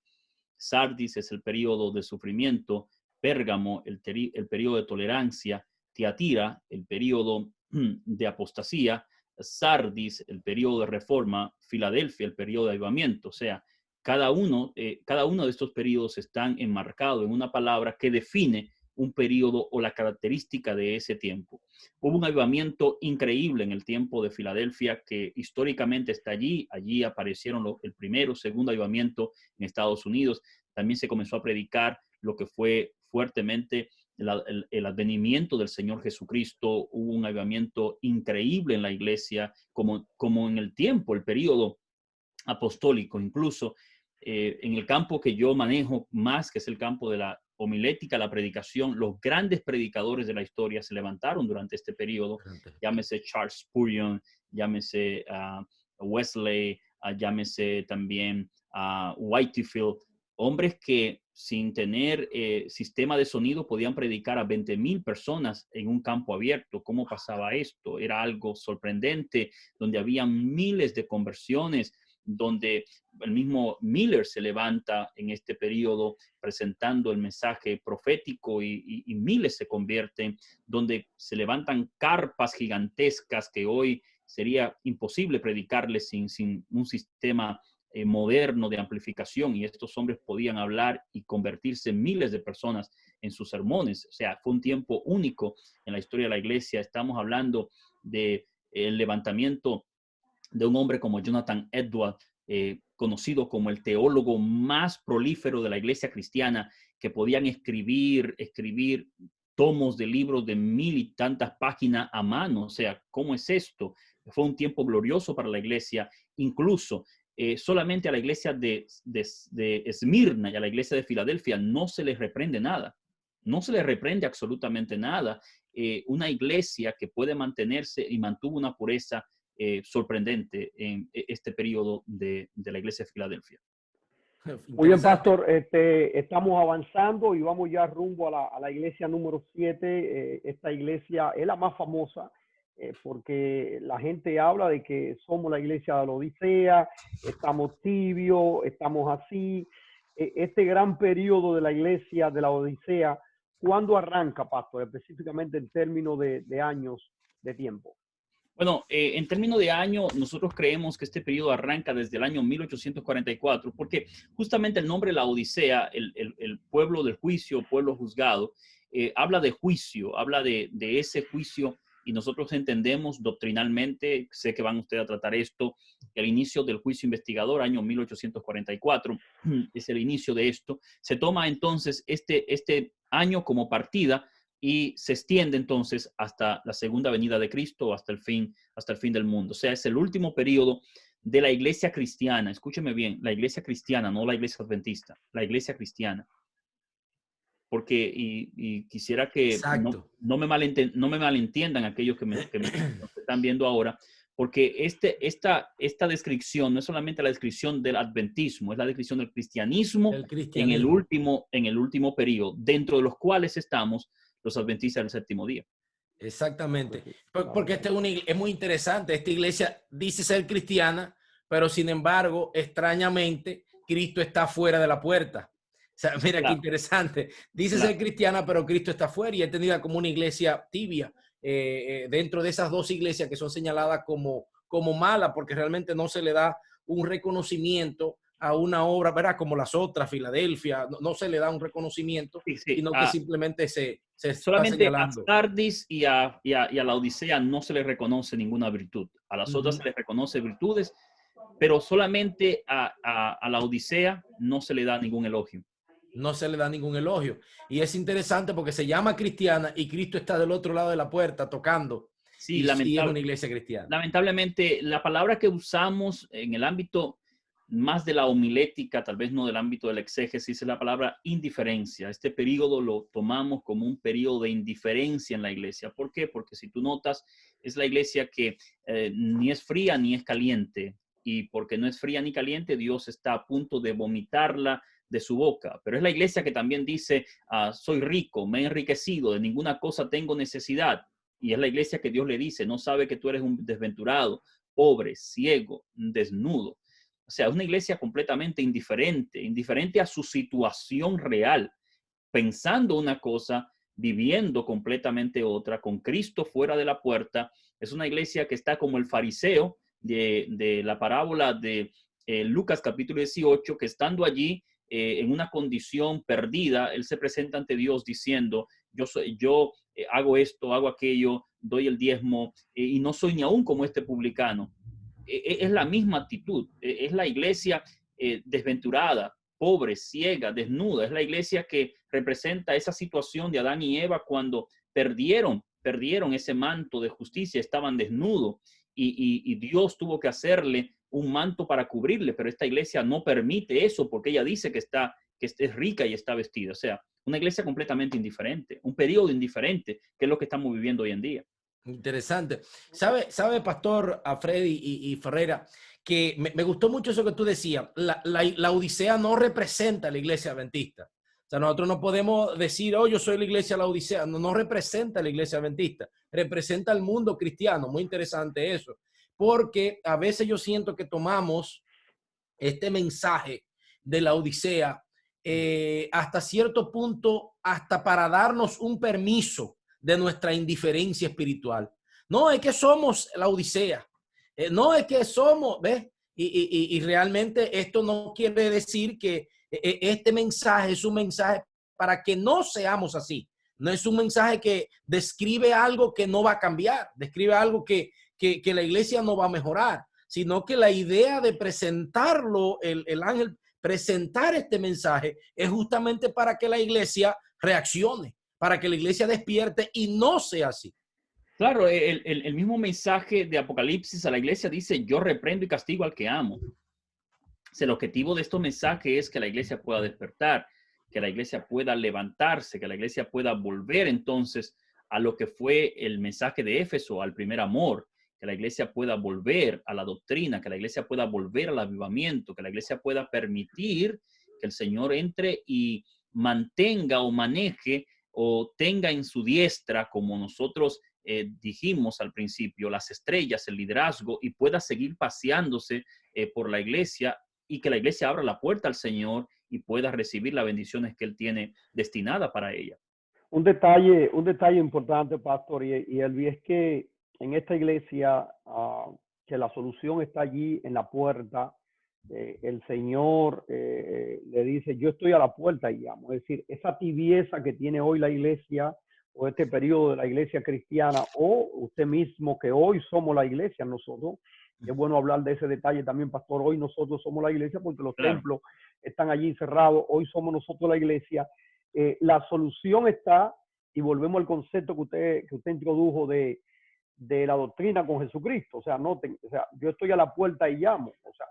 Sardis es el periodo de sufrimiento, Pérgamo el periodo de tolerancia, Tiatira el periodo de apostasía, Sardis, el periodo de reforma, Filadelfia, el periodo de avivamiento. O sea, cada uno de estos periodos están enmarcados en una palabra que define un periodo o la característica de ese tiempo. Hubo un avivamiento increíble en el tiempo de Filadelfia que históricamente está allí. Allí aparecieron el primero, segundo avivamiento en Estados Unidos. También se comenzó a predicar lo que fue fuertemente el advenimiento del Señor Jesucristo. Hubo un avivamiento increíble en la iglesia, como en el tiempo, el periodo apostólico. Incluso en el campo que yo manejo más, que es el campo de la homilética, la predicación, los grandes predicadores de la historia se levantaron durante este periodo. Llámese Charles Spurgeon, llámese Wesley, llámese también Whitefield. hombres que sin tener sistema de sonido podían predicar a 20,000 personas en un campo abierto. ¿Cómo pasaba esto? Era algo sorprendente, donde había miles de conversiones, donde el mismo Miller se levanta en este periodo presentando el mensaje profético y miles se convierten, donde se levantan carpas gigantescas que hoy sería imposible predicarles sin un sistema moderno de amplificación, y estos hombres podían hablar y convertirse miles de personas en sus sermones. O sea, fue un tiempo único en la historia de la iglesia. Estamos hablando de el levantamiento de un hombre como Jonathan Edwards, conocido como el teólogo más prolífero de la iglesia cristiana, que podían escribir tomos de libros de 1,000 y tantas páginas a mano. O sea, ¿cómo es esto? Fue un tiempo glorioso para la iglesia. Incluso solamente a la iglesia de Esmirna y a la iglesia de Filadelfia no se les reprende nada. No se les reprende absolutamente nada. Una iglesia que puede mantenerse y mantuvo una pureza sorprendente en este periodo de la iglesia de Filadelfia. Muy bien, pastor. Estamos avanzando y vamos ya rumbo a la iglesia número 7. Esta iglesia es la más famosa porque la gente habla de que somos la iglesia de la Odisea, estamos tibios, estamos así. Este gran periodo de la iglesia de la Odisea, ¿cuándo arranca, pastor? Específicamente en términos de años de tiempo. Bueno, en términos de año, nosotros creemos que este periodo arranca desde el año 1844, porque justamente el nombre La Odisea, el pueblo del juicio, pueblo juzgado, habla de juicio, habla de ese juicio, y nosotros entendemos doctrinalmente, sé que van ustedes a tratar esto, el inicio del juicio investigador, año 1844, es el inicio de esto. Se toma entonces este año como partida, y se extiende entonces hasta la segunda venida de Cristo, hasta el fin del mundo. O sea, es el último periodo de la iglesia cristiana. Escúcheme bien, la iglesia cristiana, no la iglesia adventista, la iglesia cristiana. Porque, y quisiera que no me malentiendan aquellos que me están viendo ahora, porque esta descripción no es solamente la descripción del adventismo, es la descripción del cristianismo, en el último periodo, dentro de los cuales estamos los adventistas del séptimo día. Exactamente. Porque es muy interesante. Esta iglesia dice ser cristiana, pero sin embargo, extrañamente, Cristo está fuera de la puerta. O sea, mira qué interesante. Dice ser cristiana, pero Cristo está fuera, y es tenida como una iglesia tibia dentro de esas dos iglesias que son señaladas como malas, porque realmente no se le da un reconocimiento a una obra, ¿verdad? Como las otras, Filadelfia, no se le da un reconocimiento, sino que simplemente se solamente está señalando. A Sardis y a la Odisea no se les reconoce ninguna virtud. A las otras se les reconoce virtudes, pero solamente a la Odisea no se le da ningún elogio. No se le da ningún elogio. Y es interesante porque se llama cristiana y Cristo está del otro lado de la puerta tocando. Sí, y es una iglesia cristiana. Lamentablemente, la palabra que usamos en el ámbito más de la homilética, tal vez no del ámbito del exégesis, es la palabra indiferencia. Este periodo lo tomamos como un periodo de indiferencia en la iglesia. ¿Por qué? Porque si tú notas, es la iglesia que ni es fría ni es caliente. Y porque no es fría ni caliente, Dios está a punto de vomitarla de su boca. Pero es la iglesia que también dice, soy rico, me he enriquecido, de ninguna cosa tengo necesidad. Y es la iglesia que Dios le dice, no sabe que tú eres un desventurado, pobre, ciego, desnudo. O sea, es una iglesia completamente indiferente a su situación real, pensando una cosa, viviendo completamente otra, con Cristo fuera de la puerta. Es una iglesia que está como el fariseo de la parábola de Lucas capítulo 18, que estando allí en una condición perdida, él se presenta ante Dios diciendo, yo hago esto, hago aquello, doy el diezmo y no soy ni aún como este publicano. Es la misma actitud, es la iglesia desventurada, pobre, ciega, desnuda. Es la iglesia que representa esa situación de Adán y Eva cuando perdieron ese manto de justicia, estaban desnudos y Dios tuvo que hacerle un manto para cubrirle, pero esta iglesia no permite eso porque ella dice que es rica y está vestida. O sea, una iglesia completamente indiferente, un periodo indiferente, que es lo que estamos viviendo hoy en día. Interesante. ¿Sabe, pastor Freddy y Ferreira, que me gustó mucho eso que tú decías. La Odisea no representa a la iglesia adventista. O sea, nosotros no podemos decir, oh, yo soy la iglesia de la Odisea. No, no representa a la iglesia adventista. Representa al mundo cristiano. Muy interesante eso. Porque a veces yo siento que tomamos este mensaje de la Odisea hasta cierto punto, hasta para darnos un permiso de nuestra indiferencia espiritual. No, es que somos la Odisea. No, es que somos, ¿ves? Y realmente esto no quiere decir que este mensaje es un mensaje para que no seamos así. No es un mensaje que describe algo que no va a cambiar, describe algo que la iglesia no va a mejorar, sino que la idea de presentarlo, el ángel, presentar este mensaje es justamente para que la iglesia reaccione, para que la iglesia despierte y no sea así. Claro, el mismo mensaje de Apocalipsis a la iglesia dice, yo reprendo y castigo al que amo. O sea, el objetivo de estos mensajes es que la iglesia pueda despertar, que la iglesia pueda levantarse, que la iglesia pueda volver entonces a lo que fue el mensaje de Éfeso, al primer amor, que la iglesia pueda volver a la doctrina, que la iglesia pueda volver al avivamiento, que la iglesia pueda permitir que el Señor entre y mantenga o maneje o tenga en su diestra, como nosotros dijimos al principio, las estrellas, el liderazgo, y pueda seguir paseándose por la iglesia, y que la iglesia abra la puerta al Señor y pueda recibir las bendiciones que Él tiene destinada para ella. Un detalle importante, pastor, y Elvi, es que en esta iglesia, que la solución está allí en la puerta. El Señor le dice, yo estoy a la puerta y llamo. Es decir, esa tibieza que tiene hoy la iglesia, o este periodo de la iglesia cristiana, o usted mismo, que hoy somos la iglesia nosotros. Es bueno hablar de ese detalle también, pastor. Hoy nosotros somos la iglesia porque los templos están allí cerrados. Hoy somos nosotros la iglesia. La solución está, y volvemos al concepto que usted introdujo de la doctrina con Jesucristo. O sea, yo estoy a la puerta y llamo. O sea,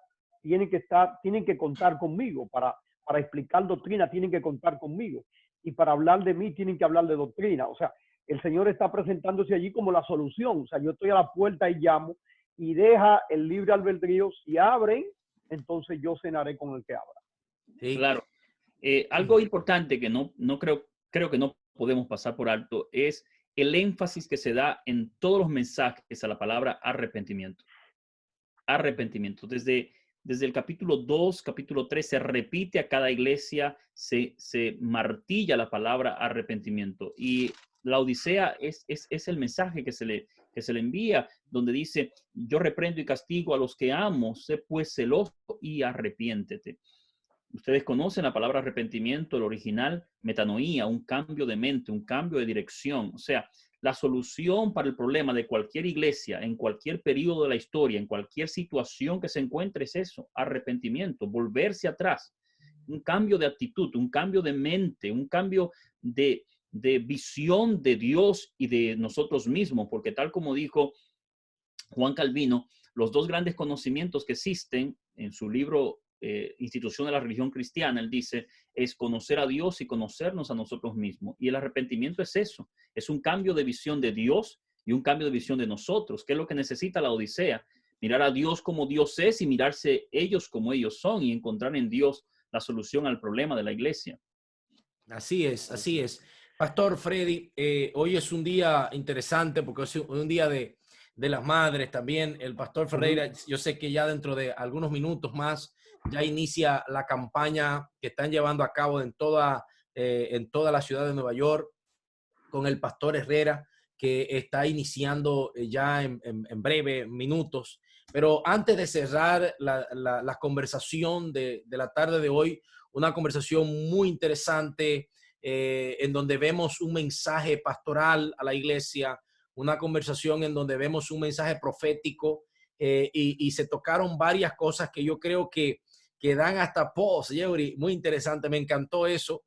tienen que contar conmigo para explicar doctrina, tienen que contar conmigo. Y para hablar de mí tienen que hablar de doctrina. O sea, el Señor está presentándose allí como la solución. O sea, yo estoy a la puerta y llamo, y deja el libre albedrío. Si abren, entonces yo cenaré con el que abra. Sí. Claro. Algo importante que no creo que no podemos pasar por alto es el énfasis que se da en todos los mensajes a la palabra arrepentimiento. Arrepentimiento. Desde el capítulo 2, capítulo 3, se repite a cada iglesia, se martilla la palabra arrepentimiento. Y la Odisea es el mensaje que se le envía, donde dice, yo reprendo y castigo a los que amo, sé pues celoso y arrepiéntete. Ustedes conocen la palabra arrepentimiento, el original, metanoía, un cambio de mente, un cambio de dirección. O sea, la solución para el problema de cualquier iglesia, en cualquier periodo de la historia, en cualquier situación que se encuentre, es eso, arrepentimiento, volverse atrás, un cambio de actitud, un cambio de mente, un cambio de visión de Dios y de nosotros mismos, porque tal como dijo Juan Calvino, los dos grandes conocimientos que existen en su libro Institución de la Religión Cristiana, él dice, es conocer a Dios y conocernos a nosotros mismos. Y el arrepentimiento es eso, es un cambio de visión de Dios y un cambio de visión de nosotros, que es lo que necesita la Odisea, mirar a Dios como Dios es y mirarse ellos como ellos son y encontrar en Dios la solución al problema de la iglesia. Así es, así es. Pastor Freddy, hoy es un día interesante porque es un día de las madres también. El pastor Ferreira, yo sé que ya dentro de algunos minutos más ya inicia la campaña que están llevando a cabo en toda la ciudad de Nueva York con el pastor Herrera, que está iniciando ya en breve minutos. Pero antes de cerrar la conversación de la tarde de hoy, una conversación muy interesante en donde vemos un mensaje pastoral a la iglesia, una conversación en donde vemos un mensaje profético y se tocaron varias cosas que yo creo que dan hasta post, Yeuri, muy interesante, me encantó eso.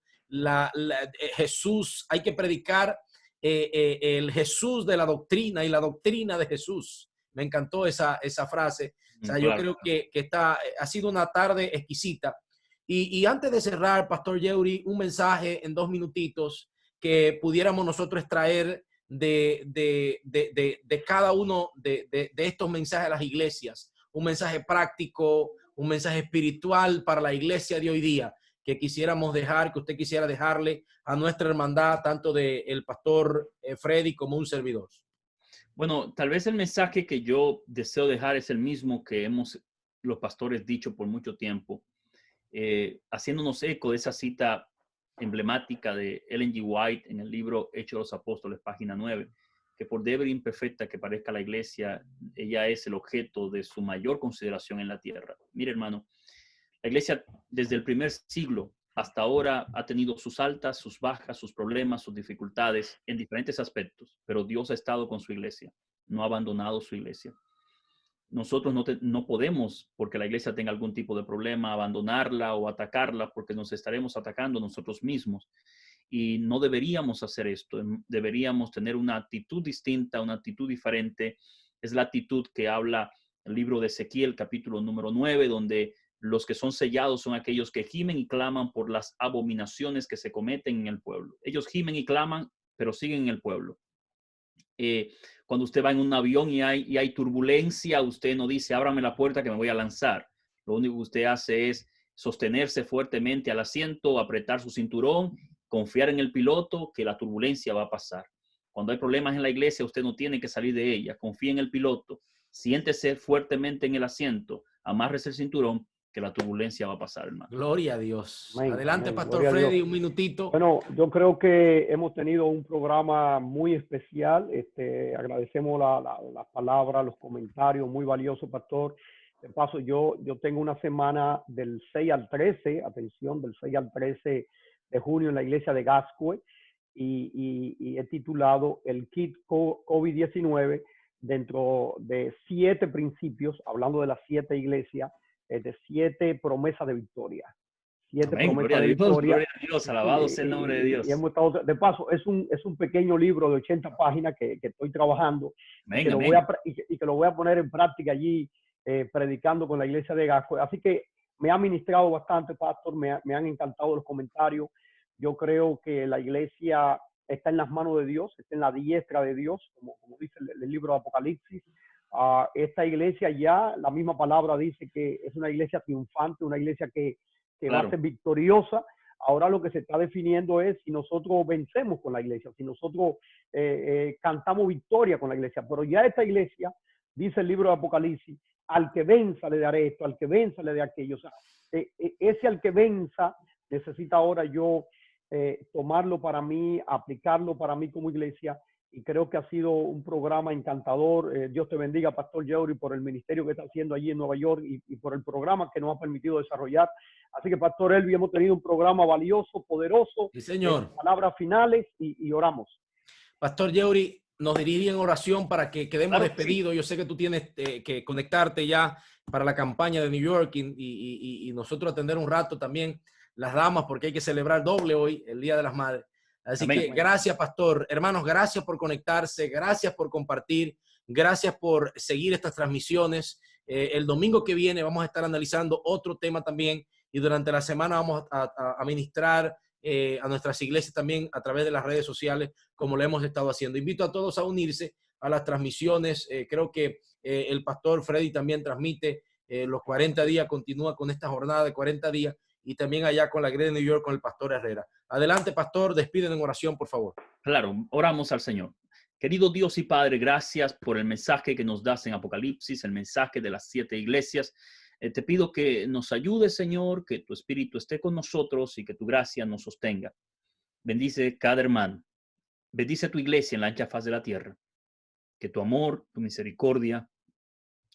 Jesús, hay que predicar el Jesús de la doctrina y la doctrina de Jesús. Me encantó esa frase. O sea, yo creo que ha sido una tarde exquisita. Y antes de cerrar, Pastor Yeuri, un mensaje en 2 minutitos que pudiéramos nosotros extraer de cada uno de estos mensajes a las iglesias. un mensaje práctico, un mensaje espiritual para la iglesia de hoy día que quisiéramos dejar, que usted quisiera dejarle a nuestra hermandad, tanto del pastor Freddy como un servidor? Bueno, tal vez el mensaje que yo deseo dejar es el mismo que hemos los pastores dicho por mucho tiempo, haciéndonos eco de esa cita emblemática de Ellen G. White en el libro Hechos de los Apóstoles, página 9, que por débil e imperfecta que parezca la iglesia, ella es el objeto de su mayor consideración en la tierra. Mire, hermano, la iglesia desde el primer siglo hasta ahora ha tenido sus altas, sus bajas, sus problemas, sus dificultades en diferentes aspectos, pero Dios ha estado con su iglesia, no ha abandonado su iglesia. Nosotros no podemos, porque la iglesia tenga algún tipo de problema, abandonarla o atacarla, porque nos estaremos atacando nosotros mismos. Y no deberíamos hacer esto. Deberíamos tener una actitud distinta, una actitud diferente. Es la actitud que habla el libro de Ezequiel, capítulo número 9, donde los que son sellados son aquellos que gimen y claman por las abominaciones que se cometen en el pueblo. Ellos gimen y claman, pero siguen en el pueblo. Cuando usted va en un avión y hay turbulencia, usted no dice, ábrame la puerta que me voy a lanzar. Lo único que usted hace es sostenerse fuertemente al asiento, apretar su cinturón, confiar en el piloto que la turbulencia va a pasar. Cuando hay problemas en la iglesia, usted no tiene que salir de ella. Confíe en el piloto, siéntese fuertemente en el asiento, amárrese el cinturón, que la turbulencia va a pasar, hermano. Gloria a Dios. Amén, Adelante, amén. Pastor Gloria a Freddy, Dios. un minutito. Bueno, yo creo que hemos tenido un programa muy especial. Agradecemos las palabras, los comentarios, muy valiosos, Pastor. De paso, yo tengo una semana del 6 al 13, atención, del 6 al 13 de junio en la iglesia de Gascue, y he titulado el Kit COVID-19 dentro de 7 principios, hablando de las 7 iglesias, de 7 promesas de victoria. 7 Amén, promesas de Dios, victoria. gloria a Dios, alabado sea el nombre de Dios. Y hemos estado, de paso, es un pequeño libro de 80 páginas que estoy trabajando. Amén, y que lo voy a poner en práctica allí, predicando con la iglesia de Gascue. Así que me ha ministrado bastante, Pastor, me han encantado los comentarios. Yo creo que la iglesia está en las manos de Dios, está en la diestra de Dios, como dice el libro de Apocalipsis. Esta iglesia ya, la misma palabra dice que es una iglesia triunfante, una iglesia que claro, va a ser victoriosa. Ahora lo que se está definiendo es si nosotros vencemos con la iglesia, si nosotros cantamos victoria con la iglesia. Pero ya esta iglesia, dice el libro de Apocalipsis, al que venza le daré esto, al que venza le daré aquello. O sea, ese al que venza necesita ahora yo tomarlo para mí, aplicarlo para mí como iglesia. Y creo que ha sido un programa encantador. Dios te bendiga, Pastor Yeuri, por el ministerio que está haciendo allí en Nueva York y por el programa que nos ha permitido desarrollar. Así que, Pastor Elvi, hemos tenido un programa valioso, poderoso. Sí, señor. Palabras finales y oramos. Pastor Yeuri, nos dirige en oración para que quedemos despedidos. Sí. Yo sé que tú tienes que conectarte ya para la campaña de New York y nosotros atender un rato también las damas, porque hay que celebrar doble hoy, el Día de las Madres. Así que gracias, Pastor. Hermanos, gracias por conectarse, gracias por compartir, gracias por seguir estas transmisiones. El domingo que viene vamos a estar analizando otro tema también y durante la semana vamos a ministrar a nuestras iglesias también a través de las redes sociales, como lo hemos estado haciendo. Invito a todos a unirse a las transmisiones. Creo que el Pastor Freddy también transmite los 40 días, continúa con esta jornada de 40 días. Y también allá con la iglesia de New York con el Pastor Herrera. Adelante, Pastor, despiden en oración, por favor. Claro, oramos al Señor. Querido Dios y Padre, gracias por el mensaje que nos das en Apocalipsis, el mensaje de las 7 iglesias. Te pido que nos ayudes, Señor, que tu Espíritu esté con nosotros y que tu gracia nos sostenga. Bendice cada hermano. Bendice tu iglesia en la ancha faz de la tierra. Que tu amor, tu misericordia,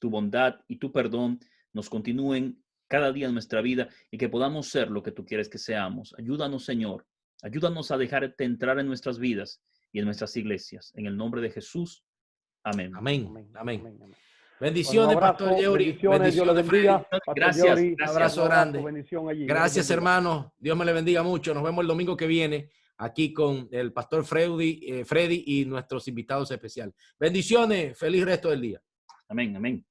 tu bondad y tu perdón nos continúen cada día en nuestra vida y que podamos ser lo que tú quieres que seamos. Ayúdanos, Señor. Ayúdanos a dejarte entrar en nuestras vidas y en nuestras iglesias. En el nombre de Jesús. Amén. Amén. Amén. Amén. Amén. Bendiciones, bueno, Pastor Yeuri. Bendiciones, Dios le bendiga. Gracias. Yeuri, un abrazo grande. Bendición allí. Gracias, hermanos. Dios me le bendiga mucho. Nos vemos el domingo que viene aquí con el Pastor Freddy y nuestros invitados especiales. Bendiciones. Feliz resto del día. Amén. Amén.